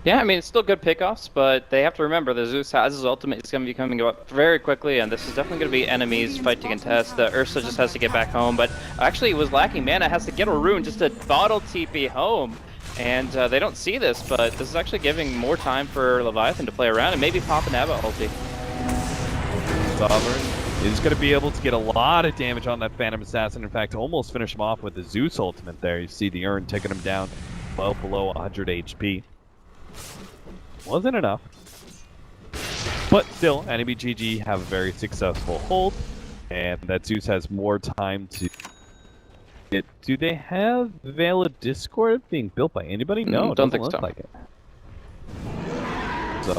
Yeah, I mean, it's still good pickoffs, but they have to remember the Zeus has his ultimate. It's going to be coming up very quickly, and this is definitely going to be enemies fight to contest. The Ursa just has to get back home, but actually it was lacking mana. Has to get a rune just to bottle TP home. And they don't see this, but this is actually giving more time for Leviathan to play around and maybe pop an Abbott ulti. Sovereign is going to be able to get a lot of damage on that Phantom Assassin. In fact, almost finish him off with the Zeus ultimate there. You see the urn taking him down well below 100 HP. Wasn't enough. But still, EnemyGG have a very successful hold, and that Zeus has more time to... Do they have Valid Discord being built by anybody? No, it don't doesn't think look so. like it. So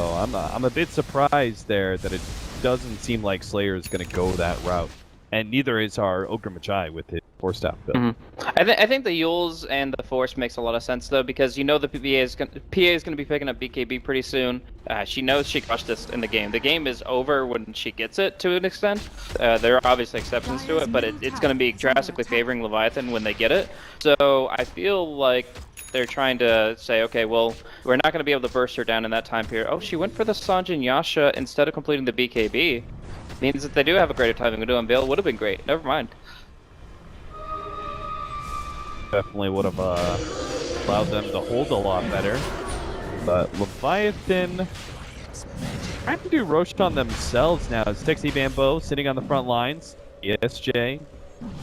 I'm a bit surprised there that it doesn't seem like Slayer is going to go that route, and neither is our Ogre Machai with his Force Staff build. I think the Yules and the Force makes a lot of sense though, because you know the PA is going to be picking up BKB pretty soon. She knows she crushed this in the game. The game is over when she gets it to an extent. There are obviously exceptions to it, but it's going to be drastically favoring Leviathan when they get it. So I feel like they're trying to say, okay, well, we're not going to be able to burst her down in that time period. Oh, she went for the Sanjin Yasha instead of completing the BKB. Means that they do have a greater timing window, and Veil would have been great. Never mind. Definitely would have allowed them to hold a lot better. But Leviathan trying to do Roshan themselves now. It's Dixie Bambo sitting on the front lines. ESJ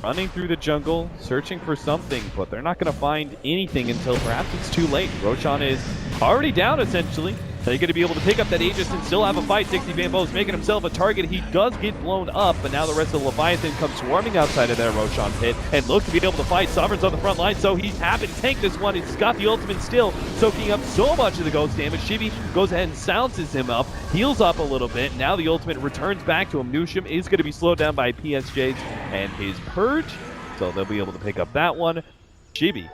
running through the jungle, searching for something, but they're not going to find anything until perhaps it's too late. Roshan is already down, essentially. They're going to be able to pick up that Aegis and still have a fight. Dixie Bambo is making himself a target. He does get blown up, but now the rest of Leviathan comes swarming outside of their Roshan pit and look to be able to fight. Sovereign's on the front line, so he's happy to tank this one. He's got the ultimate still, soaking up so much of the ghost damage. Shibi goes ahead and silences him up, heals up a little bit. Now the ultimate returns back to him. Nushim is going to be slowed down by PSJs and his Purge, so they'll be able to pick up that one. Shibi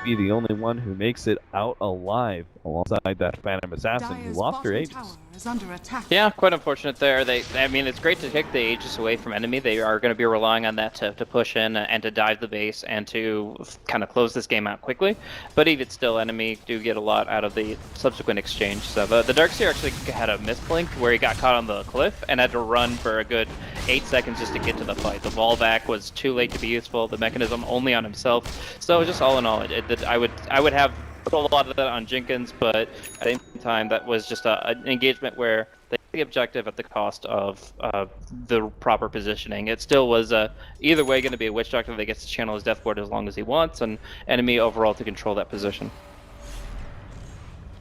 be the only one who makes it out alive alongside that Phantom Assassin who lost her Aegis. Yeah, quite unfortunate there. I mean, it's great to take the Aegis away from enemy. They are going to be relying on that to push in and to dive the base and to kind of close this game out quickly. But even still, enemy do get a lot out of the subsequent exchange. So the Darkseer actually had a misblink where he got caught on the cliff and had to run for a good 8 seconds just to get to the fight. The wall back was too late to be useful. The mechanism only on himself. So just all in all, I would have put a lot of that on Jenkins, but at the same time, that was just an engagement where they hit the objective at the cost of the proper positioning. It still was either way going to be a Witch Doctor that gets to channel his Death Ward as long as he wants, and enemy overall to control that position.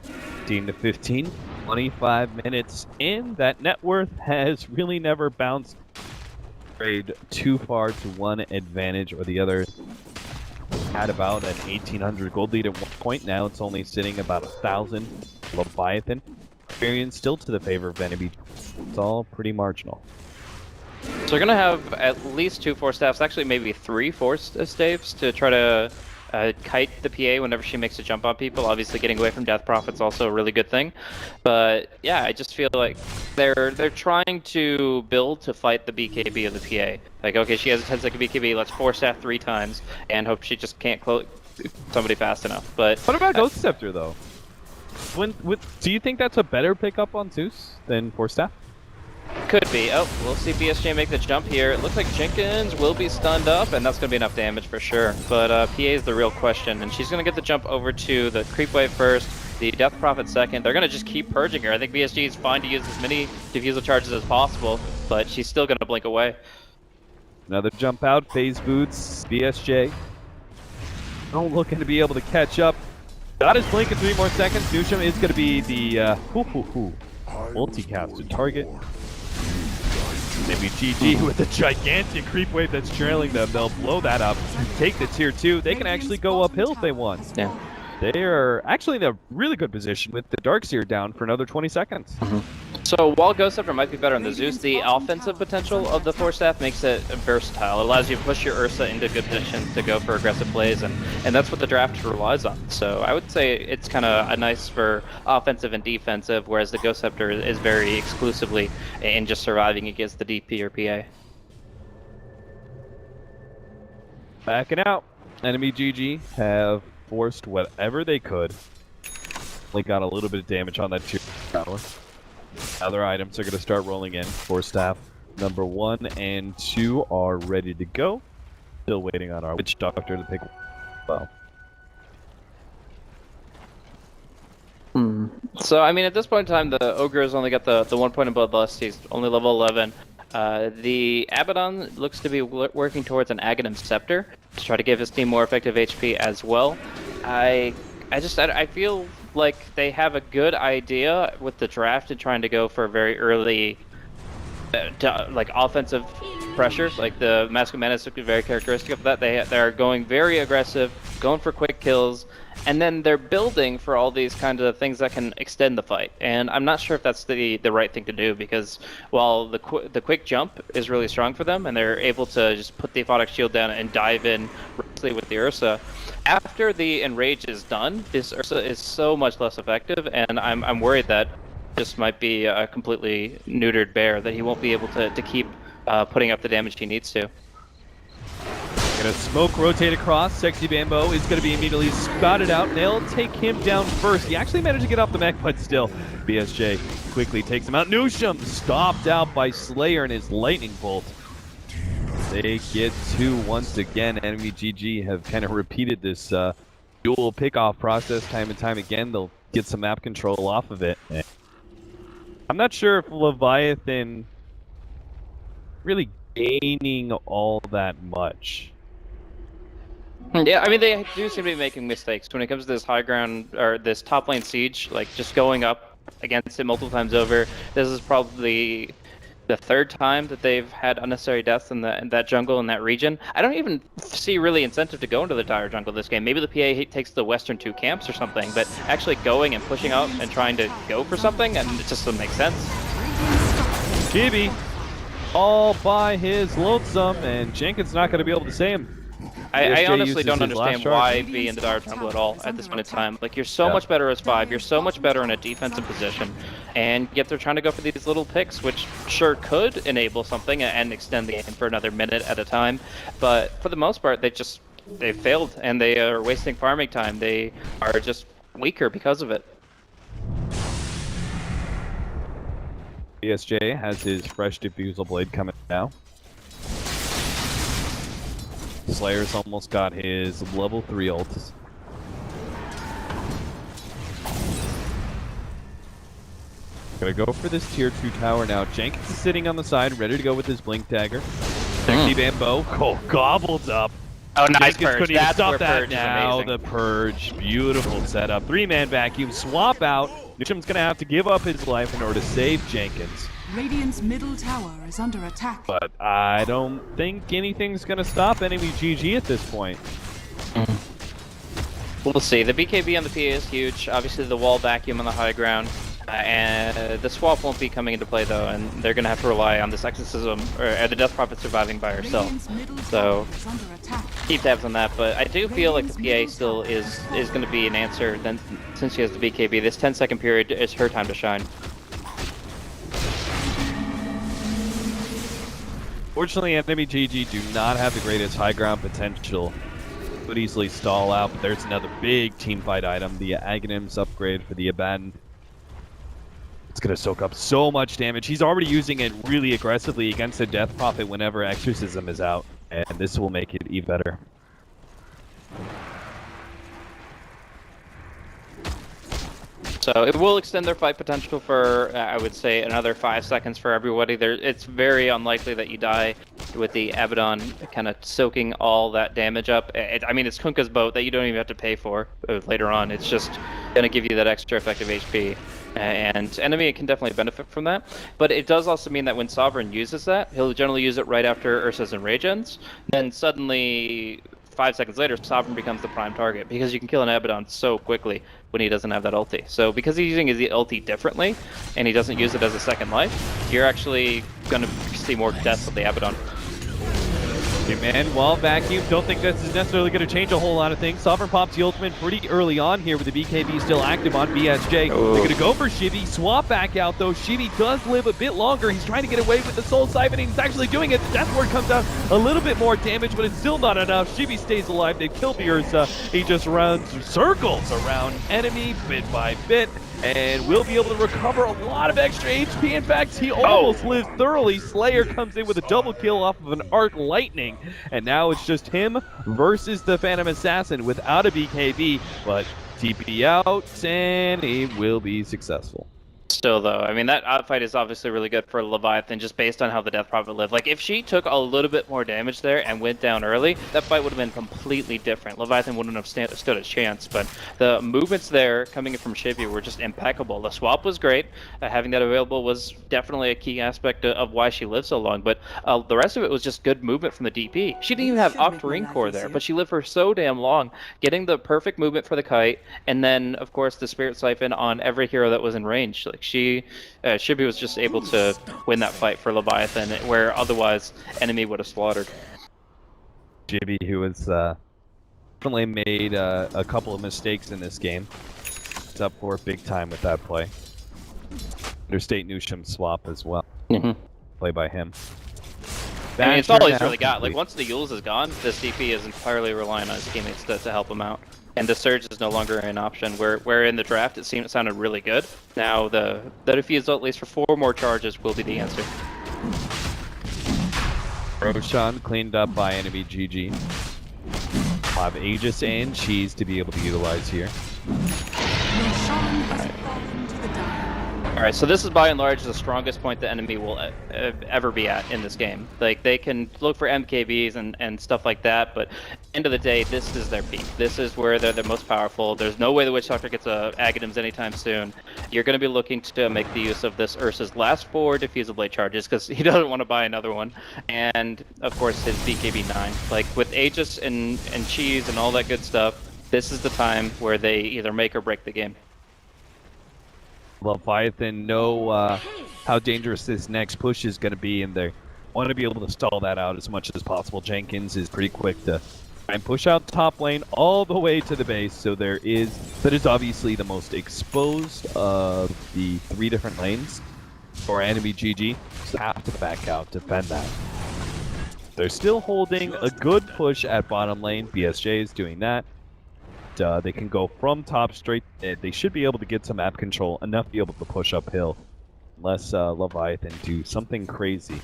15 to 15, 25 minutes in. That net worth has really never bounced trade too far to one advantage or the other. Had about an 1,800 gold lead at one point. Now it's only sitting about 1,000. Leviathan experience still to the favor of NME. It's all pretty marginal. So we're going to have at least 2 Force Staffs, actually maybe 3 Force Staves to try to kite the PA whenever she makes a jump on people. Obviously getting away from Death Prophet's also a really good thing. But yeah, I just feel like they're trying to build to fight the BKB of the PA. Like, okay, she has a 10-second BKB, let's Force Staff 3 times and hope she just can't close somebody fast enough. But what about Ghost Scepter though? Do you think that's a better pickup on Zeus than Force Staff? Could be. Oh, we'll see BSJ make the jump here. It looks like Jenkins will be stunned up, and that's going to be enough damage for sure. But PA is the real question, and she's going to get the jump over to the Creep Wave first, the Death Prophet second. They're going to just keep purging her. I think BSJ is fine to use as many defusal charges as possible, but she's still going to blink away. Another jump out, phase boots, BSJ. Don't looking to be able to catch up. Got his blink in 3 more seconds. Nusham is going to be the multicasted target. NMEGG with a gigantic creep wave that's trailing them. They'll blow that up, take the tier 2. They can actually go uphill if they want. Yeah. They are actually in a really good position with the Darkseer down for another 20 seconds. So while Ghost Scepter might be better on the Zeus, the offensive potential of the Force Staff makes it versatile. It allows you to push your Ursa into good positions to go for aggressive plays, and that's what the draft relies on. So I would say it's kind of nice for offensive and defensive, whereas the Ghost Scepter is very exclusively in just surviving against the DP or PA. Backing out. NMEGG have forced whatever they could. They got a little bit of damage on that tier tower. Other items are going to start rolling in. Force Staff number 1 and 2 are ready to go. Still waiting on our Witch Doctor to pick well. So, I mean, at this point in time, the Ogre has only got the 1 point in Bloodlust. He's only level 11. The Abaddon looks to be working towards an Aghanim Scepter to try to give his team more effective HP as well. I feel like they have a good idea with the draft and trying to go for a very early like offensive pressure. Like the Masculine Menace is very characteristic of that. They're going very aggressive, going for quick kills, and then they're building for all these kinds of things that can extend the fight. And I'm not sure if that's the right thing to do, because while the quick jump is really strong for them and they're able to just put the Aphotic Shield down and dive in recklessly with the Ursa, after the Enrage is done, this Ursa is so much less effective, and I'm worried that this might be a completely neutered bear, that he won't be able to keep putting up the damage he needs to. Gonna smoke, rotate across. Sexy Bambo is gonna be immediately spotted out. They'll take him down first. He actually managed to get off the mech, but still, BSJ quickly takes him out. Nusham stopped out by Slayer and his lightning bolt. They get 2 once again. NMEGG have kind of repeated this dual pick-off process time and time again. They'll get some map control off of it. I'm not sure if Leviathan really gaining all that much. Yeah, I mean, they do seem to be making mistakes when it comes to this high ground, or this top lane siege, like just going up against it multiple times over. This is probably the 3rd time that they've had unnecessary deaths in that jungle in that region. I don't even see really incentive to go into the dire jungle this game. Maybe the PA takes the western 2 camps or something, but actually going and pushing out and trying to go for something, and it just doesn't make sense. Gibby all by his lonesome, and Jenkins not going to be able to save him. I honestly don't understand why be in the dire jungle at all at this point in time. Like, you're so much better as 5, you're so much better in a defensive position, and yet they're trying to go for these little picks, which sure could enable something and extend the game for another minute at a time. But for the most part, they failed, and they are wasting farming time. They are just weaker because of it. BSJ has his fresh diffusal blade coming now. Slayer's almost got his level 3 ult. Gonna go for this tier 2 tower now. Jenkins is sitting on the side, ready to go with his blink dagger. Sexy Bambo, gobbled up. Oh, nice Jenkins purge. couldn't even That's stop where that purge now. is amazing. The purge, beautiful setup. 3-man vacuum, swap out. Newsham's gonna have to give up his life in order to save Jenkins. Radiant's middle tower is under attack. But I don't think anything's gonna stop NMEGG at this point. We'll see. The BKB on the PA is huge. Obviously, the wall vacuum on the high ground. And the swap won't be coming into play, though, and they're going to have to rely on this exorcism, or the Death Prophet surviving by herself. So, keep tabs on that, but I do feel like the PA still is going to be an answer, then, since she has the BKB. This 10-second period is her time to shine. Fortunately, NMEGG do not have the greatest high ground potential. Could easily stall out, but there's another big team fight item, the Aghanim's upgrade for the Abaddon. It's going to soak up so much damage. He's already using it really aggressively against the Death Prophet whenever Exorcism is out, and this will make it even better. So it will extend their fight potential for, I would say, another 5 seconds for everybody. It's very unlikely that you die with the Abaddon kind of soaking all that damage up. I mean, it's Kunkka's boat that you don't even have to pay for later on. It's just going to give you that extra effective HP. And Enemy can definitely benefit from that. But it does also mean that when Sovereign uses that, he'll generally use it right after Ursa's and Raygens. Then suddenly, 5 seconds later, Sovereign becomes the prime target because you can kill an Abaddon so quickly when he doesn't have that ulti. So because he's using his ulti differently, and he doesn't use it as a second life, you're actually going to see more deaths of the Abaddon. Okay, man, wall vacuum, don't think this is necessarily going to change a whole lot of things. Sovereign pops the ultimate pretty early on here with the BKB still active on BSJ. Oh. They're going to go for Shivy, swap back out though. Shivy does live a bit longer. He's trying to get away with the soul siphoning. He's actually doing it. The Death Ward comes out a little bit more damage, but it's still not enough. Shivy stays alive. They kill the Ursa. He just runs circles around enemy bit by bit, and will be able to recover a lot of extra HP. In fact, he almost lives thoroughly. Slayer comes in with a double kill off of an Arc Lightning, and now it's just him versus the Phantom Assassin without a BKB, but TP out, and he will be successful. Still, though, I mean, that fight is obviously really good for Leviathan just based on how the Death Prophet lived. Like, if she took a little bit more damage there and went down early, that fight would have been completely different. Leviathan wouldn't have stood a chance, but the movements there coming in from Shivy were just impeccable. The swap was great. Having that available was definitely a key aspect of why she lived so long, but the rest of it was just good movement from the DP. She didn't even have Octarine Core there, but she lived for so damn long, getting the perfect movement for the kite, and then, of course, the Spirit Siphon on every hero that was in range. Like, Shivy was just able to win that fight for Leviathan, where otherwise Enemy would have slaughtered. Shivy, who has definitely made a couple of mistakes in this game. It's up for big time with that play. Understate Nusham swap as well. Play by him. I mean, it's all he's really got. Like, once the Yules is gone, this DP is entirely relying on his teammates to help him out. And the Surge is no longer an option. Where in the draft it sounded really good. Now the defuse at least for 4 more charges will be the answer. Roshan cleaned up by NMEGG. We'll have Aegis and Cheese to be able to utilize here. Alright, so this is by and large the strongest point the enemy will ever be at in this game. Like, they can look for MKBs and stuff like that, but end of the day, this is their peak. This is where they're the most powerful. There's no way the Witch Doctor gets a Aghanim's anytime soon. You're going to be looking to make the use of this Ursa's last 4 diffusal blade charges, because he doesn't want to buy another one. And, of course, his BKB 9. Like, with Aegis and Cheese and all that good stuff, this is the time where they either make or break the game. Leviathan know how dangerous this next push is going to be, and they want to be able to stall that out as much as possible. Jenkins is pretty quick to try and push out top lane all the way to the base, so that is obviously the most exposed of the 3 different lanes for NMEGG. So have to back out, defend that. They're still holding a good push at bottom lane. BSJ is doing that. They can go from top straight. They should be able to get some map control, enough to be able to push uphill. Unless Leviathan do something crazy.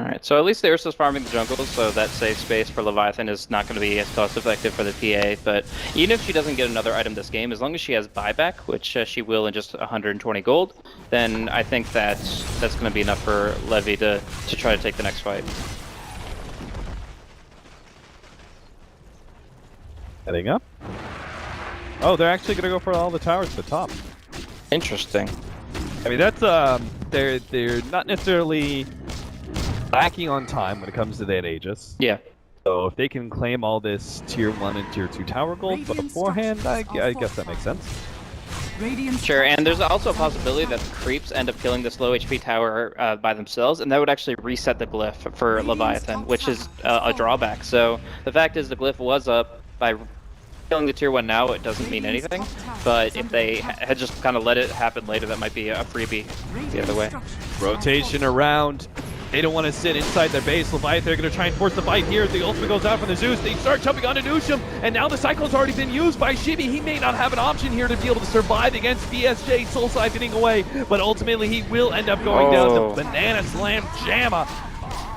Alright, so at least the Ursa's farming the jungle, so that safe space for Leviathan is not going to be as cost effective for the PA, but even if she doesn't get another item this game, as long as she has buyback, which she will in just 120 gold, then I think that's going to be enough for Levy to try to take the next fight. Heading up. Oh, they're actually going to go for all the towers at the top. Interesting. I mean, that's they're not necessarily lacking on time when it comes to that Aegis. Yeah. So if they can claim all this tier 1 and tier 2 tower gold beforehand, I guess that makes sense. Sure, and there's also a possibility that the creeps end up killing this low HP tower by themselves, and that would actually reset the glyph for Leviathan, which is a drawback. So the fact is the glyph was up. By killing the tier 1 now, it doesn't mean anything, but if they had just kind of let it happen later, that might be a freebie the other way. Rotation around. They don't want to sit inside their base. Leviathan are going to try and force the fight here. The ultimate goes out from the Zeus. They start jumping onto Nusham, and now the Cyclone's already been used by Shibi. He may not have an option here to be able to survive against BSJ. Soul siphoning away, but ultimately he will end up going down to Banana Slam Jamma.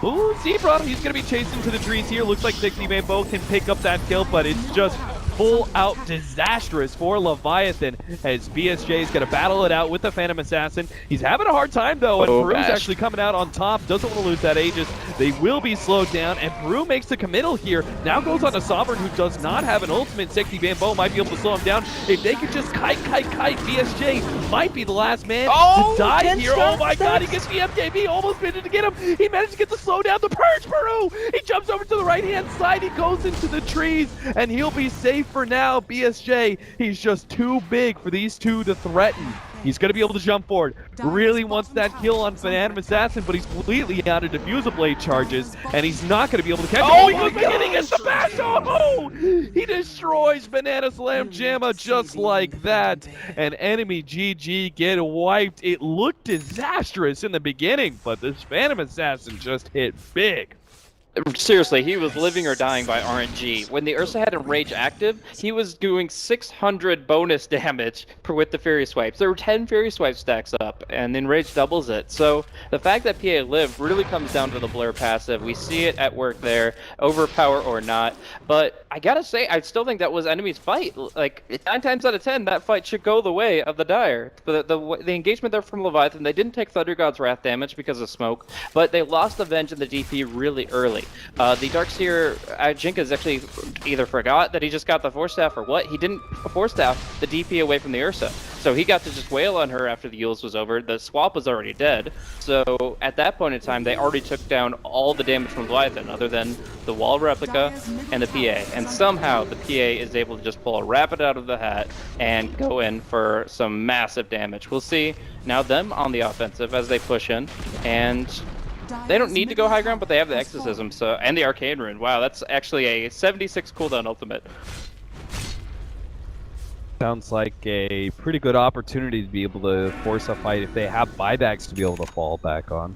Ooh, Zebra, he's going to be chased into the trees here. Looks like Dixie Man both can pick up that kill, but it's just full-out disastrous for Leviathan as BSJ is going to battle it out with the Phantom Assassin. He's having a hard time, though, and Peru's actually coming out on top. Doesn't want to lose that Aegis. They will be slowed down, and Peru makes the committal here. Now goes on to Sovereign, who does not have an ultimate. Sexy Bambo might be able to slow him down. If they could just kite, BSJ might be the last man to die here. Oh my god, he gets the FKB, almost managed to get him. He managed to get the slow down, the purge, Peru! He jumps over to the right-hand side, he goes into the trees, and he'll be safe for now. BSJ, he's just too big for these two to threaten. He's going to be able to jump forward. Really wants that kill on Phantom Assassin, but he's completely out of Diffuser Blade charges, and he's not going to be able to catch him. Oh, he goes back in, he gets the bash! Oh! He destroys Banana Slam Jamma just like that, and EnemyGG get wiped. It looked disastrous in the beginning, but this Phantom Assassin just hit big. Seriously, he was living or dying by RNG. When the Ursa had Enrage active, he was doing 600 bonus damage with the Fury Swipes. There were 10 Fury Swipe stacks up, and Enrage doubles it. So the fact that PA lived really comes down to the Blur passive. We see it at work there, overpower or not. But I gotta say, I still think that was Enemy's fight. Like, 9 times out of 10, that fight should go the way of the Dire. The engagement there from Leviathan, they didn't take Thunder God's Wrath damage because of smoke, but they lost the Venge and the DP really early. The Darkseer Jinkas actually either forgot that he just got the Force Staff or what. He didn't Force Staff the DP away from the Ursa. So he got to just wail on her after the Yules was over. The swap was already dead. So at that point in time, they already took down all the damage from Leviathan other than the wall replica and the PA. And somehow the PA is able to just pull a Rapid out of the hat and go in for some massive damage. We'll see now them on the offensive as they push in, and they don't need to go high ground, but they have the Exorcism, so, and the Arcane Rune. Wow, that's actually a 76 cooldown ultimate. Sounds like a pretty good opportunity to be able to force a fight if they have buybacks to be able to fall back on.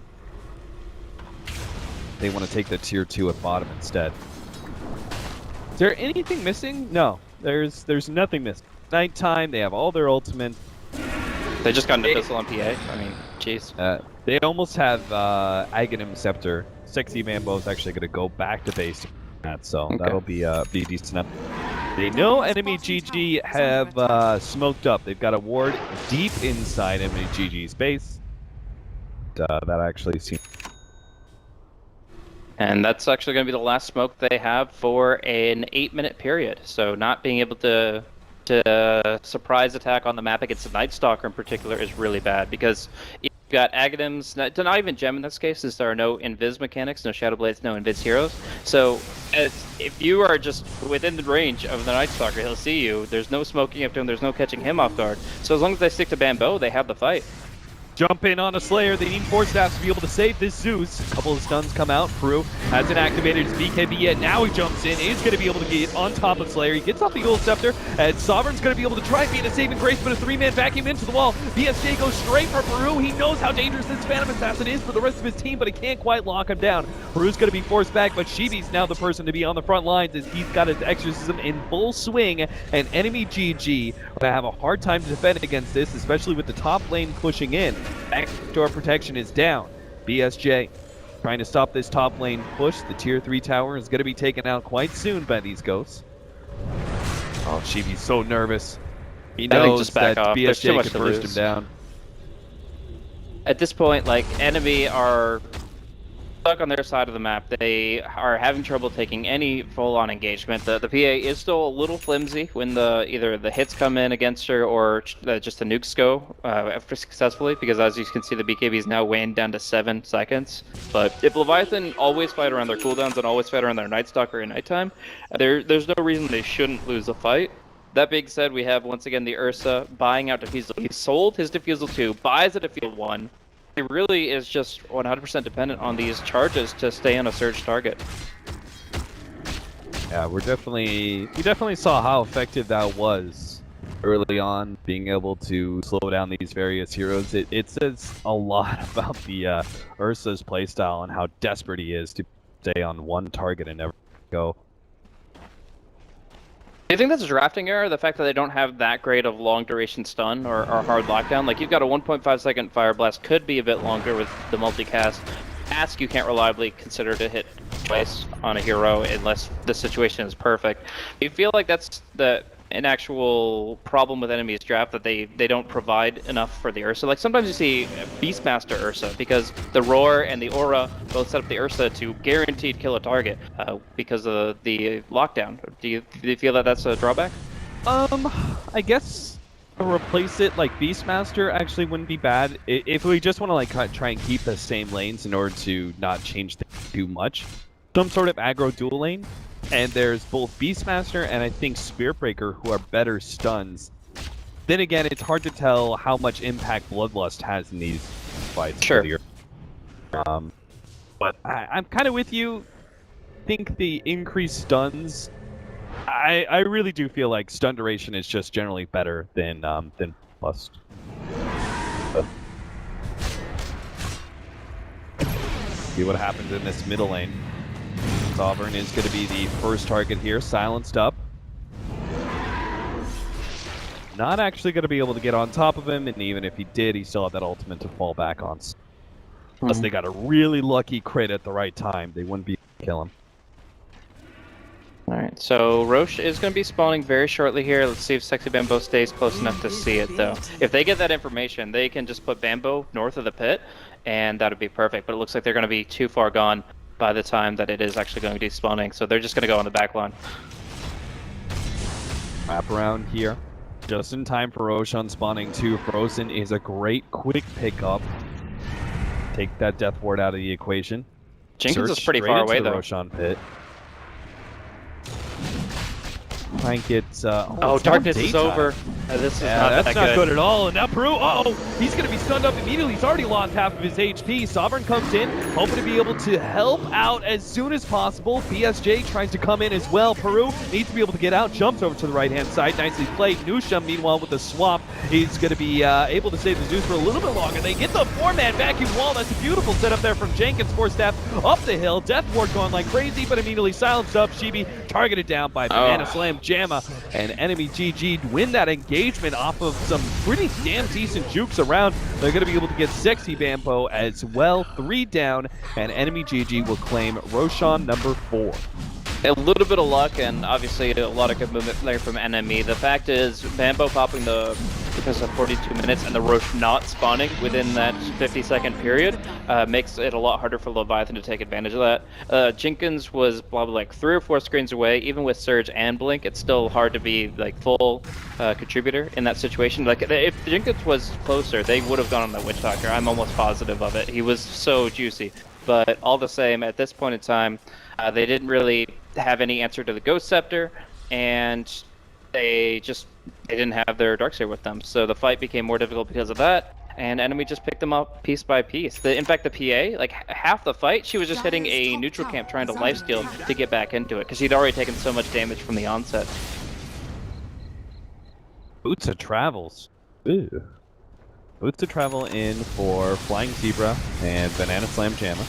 They want to take the tier 2 at bottom instead. Is there anything missing? No, there's nothing missing. Nighttime, they have all their ultimate. They just got an Abyssal on PA. I mean, jeez. They almost have Aghanim Scepter. Sexy Mambo's actually going to go back to base, so that'll be decent enough. They know EnemyGG have smoked up. They've got a ward deep inside EnemyGG's base. That actually seems. And that's actually going to be the last smoke they have for an 8-minute period. So not being able to surprise attack on the map against the Night Stalker in particular is really bad, because you've got Aghanims, not even Gem in this case, since there are no Invis mechanics, no Shadow Blades, no Invis heroes. So if you are just within the range of the Night Stalker, he'll see you. There's no smoking up to him, there's no catching him off guard. So as long as they stick to Bambo, they have the fight. Jump in on a Slayer. They need Force Staffs to be able to save this Zeus. A couple of stuns come out. Peru hasn't activated his BKB yet. Now he jumps in. He's going to be able to get on top of Slayer. He gets off the Eagle Scepter, and Sovereign's going to be able to try and be in a saving grace, but a 3-man vacuum into the wall. BSJ goes straight for Peru. He knows how dangerous this Phantom Assassin is for the rest of his team, but he can't quite lock him down. Peru's going to be forced back, but Shibi's now the person to be on the front lines as he's got his Exorcism in full swing, and EnemyGG going to have a hard time to defend against this, especially with the top lane pushing in. Backdoor protection is down. BSJ Trying to stop this top lane push. The tier 3 tower is going to be taken out quite soon by these ghosts. Oh, Shibi's so nervous. He knows just back that off. There's too BSJ much could to burst him lose. down. At this point, like, enemy are stuck on their side of the map. They are having trouble taking any full-on engagement. The PA is still a little flimsy when either the hits come in against her or just the nukes go successfully, because as you can see, the BKB is now weighing down to 7 seconds. But if Leviathan always fight around their cooldowns and always fight around their Night Stalker at nighttime, there's no reason they shouldn't lose a fight. That being said, we have once again the Ursa buying out Diffusal. He sold his Diffusal 2, buys a Diffusal 1. He really is just 100% dependent on these charges to stay on a surge target. Yeah, we definitely saw how effective that was early on, being able to slow down these various heroes. It says a lot about the Ursa's playstyle and how desperate he is to stay on one target and never go. Do you think that's a drafting error? The fact that they don't have that great of long duration stun or hard lockdown? Like, you've got a 1.5 second fire blast, could be a bit longer with the multicast. Ask you can't reliably consider to hit twice on a hero unless the situation is perfect. Do you feel like that's an actual problem with enemies draft, that they don't provide enough for the Ursa? Like, sometimes you see Beastmaster Ursa because the Roar and the Aura both set up the Ursa to guaranteed kill a target because of the lockdown. Do you feel that that's a drawback? I guess to replace it, like, Beastmaster actually wouldn't be bad if we just want to like try and keep the same lanes in order to not change things too much. Some sort of aggro dual lane. And there's both Beastmaster and I think Spiritbreaker, who are better stuns. Then again, it's hard to tell how much impact Bloodlust has in these fights. Sure. But I'm kind of with you. I think the increased stuns, I really do feel like stun duration is just generally better than Bloodlust. See what happens in this middle lane. Sovereign is going to be the first target here, silenced up. Not actually going to be able to get on top of him, and even if he did, he still had that ultimate to fall back on. Unless they got a really lucky crit at the right time, they wouldn't be able to kill him. Alright, so Roche is going to be spawning very shortly here. Let's see if Sexy Bambo stays close enough to see it, though. If they get that information, they can just put Bambo north of the pit, and that would be perfect. But it looks like they're going to be too far gone by the time that it is actually going to be spawning, so they're just going to go on the back line. Wrap around here. Just in time for Roshan spawning too. Frozen is a great quick pickup. Take that Death Ward out of the equation. Jenkins is pretty far away, though. Roshan pit. Try and get, darkness is over. This is not that's not good at all. And now Peru, he's going to be stunned up immediately. He's already lost half of his HP. Sovereign comes in, hoping to be able to help out as soon as possible. BSJ tries to come in as well. Peru needs to be able to get out, jumps over to the right-hand side. Nicely played. Nusha, meanwhile, with the swap, he's going to be able to save the Zeus for a little bit longer. They get the 4-man vacuum wall. That's a beautiful setup there from Jenkins. 4-step up the hill. Death Ward going like crazy, but immediately silenced up. Shibi targeted down by Banana Slam. Jamma and EnemyGG win that engagement off of some pretty damn decent jukes around. They're going to be able to get Sexy Bambo as well. 3 down, and EnemyGG will claim Roshan number 4. A little bit of luck and obviously a lot of good movement there from NME. The fact is, Bambo popping because of 42 minutes and the Roche not spawning within that 50-second period makes it a lot harder for Leviathan to take advantage of that. Jenkins was probably like 3 or 4 screens away. Even with Surge and Blink, it's still hard to be like full contributor in that situation. Like, if Jenkins was closer, they would have gone on that Witch Doctor. I'm almost positive of it. He was so juicy. But all the same, at this point in time, they didn't really have any answer to the Ghost Scepter, and they didn't have their Darkseer with them. So the fight became more difficult because of that, and Enemy just picked them up piece by piece. In fact, the PA, like half the fight, she was just hitting a neutral camp trying to lifesteal to get back into it, because she'd already taken so much damage from the onset. Boots of Travels. Ooh. Boots of Travel in for Flying Zebra and Banana Slam Jamma.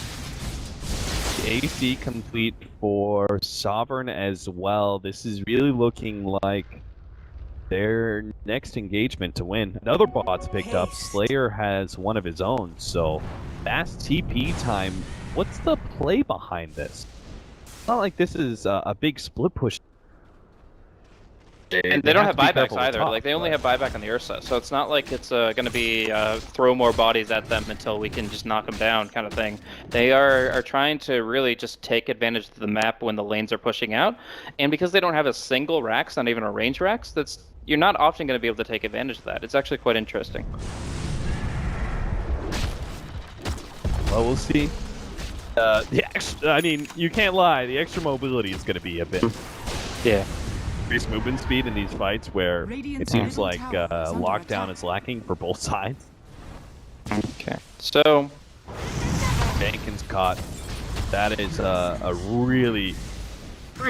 AC complete for Sovereign as well. This is really looking like their next engagement to win. Another bot's picked up. Slayer has one of his own, so fast TP time what's the play behind this? It's not like this is a big split push. And they don't have buybacks either. Top, like they only have buyback on the Ursa, so it's not like it's going to be throw more bodies at them until we can just knock them down kind of thing. They are trying to really just take advantage of the map when the lanes are pushing out, and because they don't have a single Rax, not even a range Rax, you're not often going to be able to take advantage of that. It's actually quite interesting. Well, we'll see. I mean, you can't lie. The extra mobility is going to be a bit. Yeah. Increased movement speed in these fights where it seems like lockdown is lacking for both sides. Okay, so Jenkins caught. That is a really,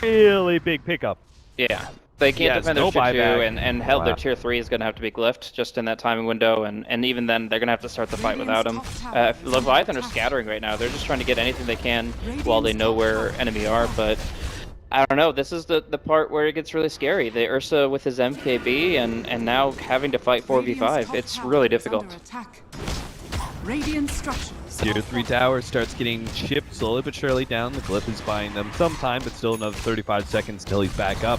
really big pickup. Yeah, they can't defend no their tier 2, buyback. and held their tier 3 is going to have to be glyphed just in that timing window, and even then they're going to have to start the fight without him. Leviathan are scattering right now. They're just trying to get anything they can while they know where enemy are, but I don't know, this is the part where it gets really scary. The Ursa with his MKB and now having to fight 4v5. It's really difficult. Tier 3 tower starts getting chipped slowly but surely down. The Glyph is buying them some time, but still another 35 seconds till he's back up.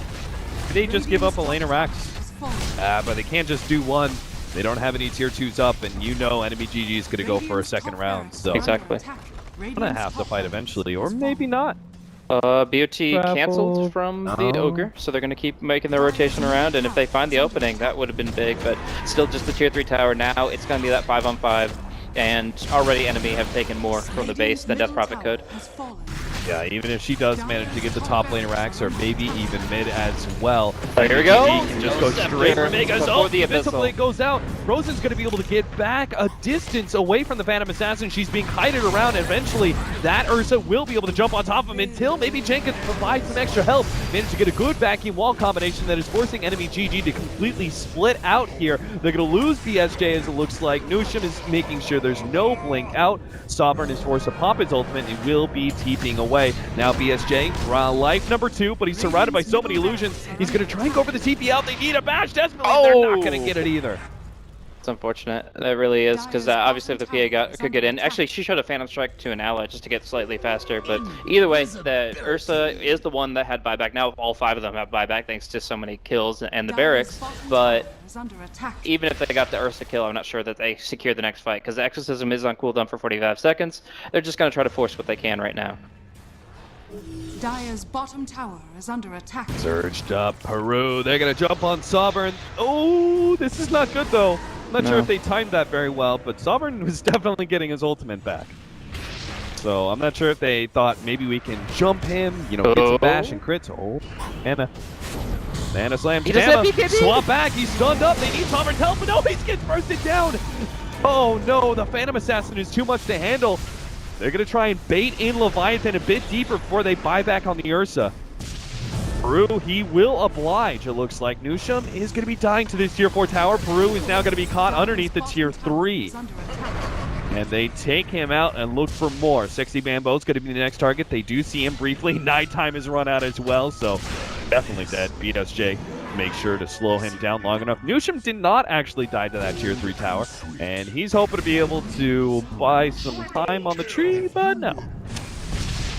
They just give up a lane of Rax. But they can't just do one. They don't have any tier 2s up, and you know EnemyGG is going to go for a second round. So exactly. I'm going to have to fight eventually, or maybe not. BOT canceled from the Ogre, so they're going to keep making their rotation around, and if they find the opening, that would have been big, but still just the tier 3 tower. Now it's going to be that 5-on-5, and already Enemy have taken more from the base than Death Prophet could. Yeah, even if she does manage to get the top lane Rax, or maybe even mid as well. Here we go! He can just go straight for Megas. Oh, the Abyssal Blade goes out. Rosen's going to be able to get back a distance away from the Phantom Assassin. She's being kited around. Eventually, that Ursa will be able to jump on top of him until maybe Jenkins provides some extra help. Managed to get a good backing wall combination that is forcing EnemyGG to completely split out here. They're going to lose BSJ as it looks like. Nusham is making sure there's no blink out. Sovereign is forced to pop his ultimate and will be TPing away. Now BSJ, life number 2, but he's surrounded by so many illusions. He's going to try and go for the TP out. They need a bash desperately. They're not going to get it either. It's unfortunate. That really is, because obviously if the PA could get in. Actually, she showed a Phantom Strike to an ally just to get slightly faster, but either way, the Ursa is the one that had buyback. Now all 5 of them have buyback thanks to so many kills and the barracks, but even if they got the Ursa kill, I'm not sure that they secure the next fight, because the Exorcism is on cooldown for 45 seconds. They're just going to try to force what they can right now. Dire's bottom tower is under attack. Surged up Peru. They're going to jump on Sovereign. Oh, this is not good though. I'm not sure if they timed that very well, but Sovereign was definitely getting his ultimate back. So I'm not sure if they thought maybe we can jump him, you know, get some bash and crits. Oh, Mana Slam. Swap back. He's stunned up. They need Sovereign's help, but no, he gets bursted down. Oh no, the Phantom Assassin is too much to handle. They're going to try and bait in Leviathan a bit deeper before they buy back on the Ursa. Peru, he will oblige, it looks like. Nusham is going to be dying to this tier 4 tower. Peru is now going to be caught underneath the tier 3. And they take him out and look for more. Sexy Bambo's going to be the next target. They do see him briefly. Nighttime is run out as well, so definitely dead. BSJ make sure to slow him down long enough. Nusham did not actually die to that tier 3 tower, and he's hoping to be able to buy some time on the tree, but no.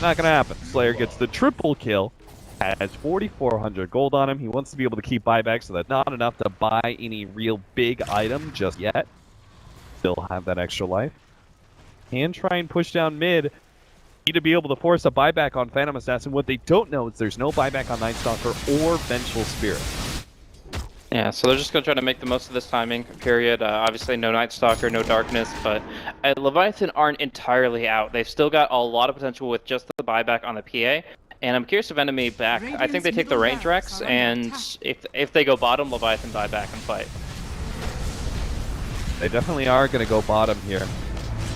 Not going to happen. Slayer gets the triple kill. Has 4,400 gold on him. He wants to be able to keep buyback, so that's not enough to buy any real big item just yet. Still have that extra life. And try and push down mid. Need to be able to force a buyback on Phantom Assassin. What they don't know is there's no buyback on Night Stalker or Vengeful Spirit. Yeah, so they're just going to try to make the most of this timing period. Obviously, no Night Stalker, no Darkness, but Leviathan aren't entirely out. They've still got a lot of potential with just the buyback on the PA. And I'm curious if Enemy back. I think they take the range Rex, and if they go bottom, Leviathan buy back and fight. They definitely are going to go bottom here.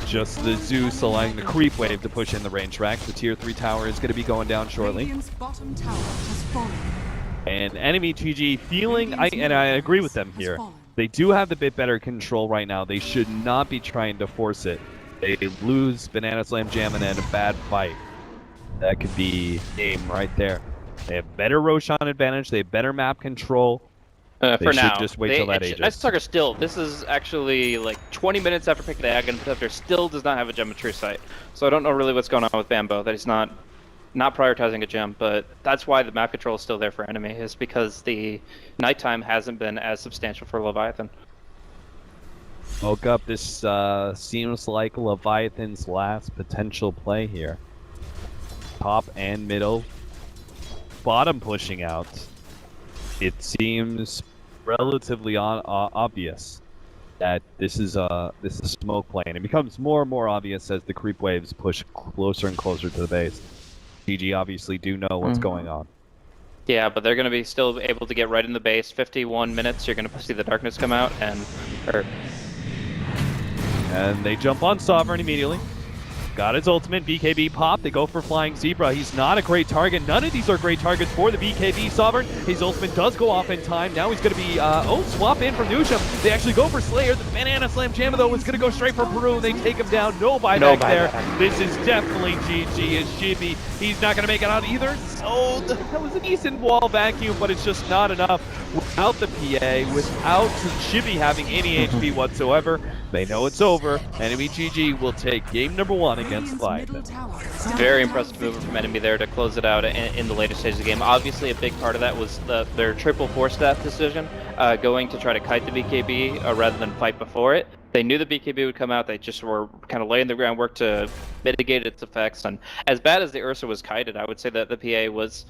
Just the Zeus allowing the creep wave to push in the range Rex. The tier 3 tower is going to be going down shortly. And EnemyGG feeling, and I agree with them here, they do have the bit better control right now. They should not be trying to force it. They lose Banana Slam Jam and then a bad fight. That could be game right there. They have better Roshan advantage. They have better map control. They For should now, just wait till that Night ages. Stalker still. This is actually like 20 minutes after picking the egg, and Protector still does not have a gem of true sight. So I don't know really what's going on with Bambo. That he's not prioritizing a gem, but that's why the map control is still there for enemy. Is because the nighttime hasn't been as substantial for Leviathan. Woke up. This seems like Leviathan's last potential play here. Top and middle, bottom pushing out. It seems relatively obvious that this is a smoke play, and it becomes more and more obvious as the creep waves push closer and closer to the base. GG obviously do know what's going on. Yeah, but they're going to be still able to get right in the base. 51 minutes, you're going to see the darkness come out, and they jump on Sovereign immediately. Got his ultimate, BKB pop, they go for Flying Zebra. He's not a great target. None of these are great targets for the BKB Sovereign. His ultimate does go off in time. Now he's going to be, swap in from Nusham. They actually go for Slayer. The Banana Slam Jammer, though, is going to go straight for Peru. They take him down. No buyback there. This is definitely GG as Chibi. He's not going to make it out either. So that was a decent wall vacuum, but it's just not enough. Without the PA, without Chibi having any HP whatsoever, they know it's over. EnemyGG will take game number 1 against Leviathan. Very impressive move from Enemy there to close it out in the later stage of the game. Obviously, a big part of that was their triple force staff decision, going to try to kite the BKB rather than fight before it. They knew the BKB would come out. They just were kind of laying the groundwork to mitigate its effects. And as bad as the Ursa was kited, I would say that the PA was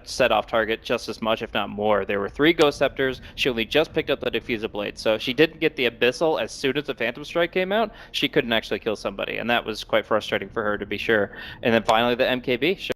set off target just as much, if not more. There were 3 Ghost Scepters. She only just picked up the Diffuser Blade. So if she didn't get the Abyssal as soon as the Phantom Strike came out, she couldn't actually kill somebody. And that was quite frustrating for her, to be sure. And then finally the MKB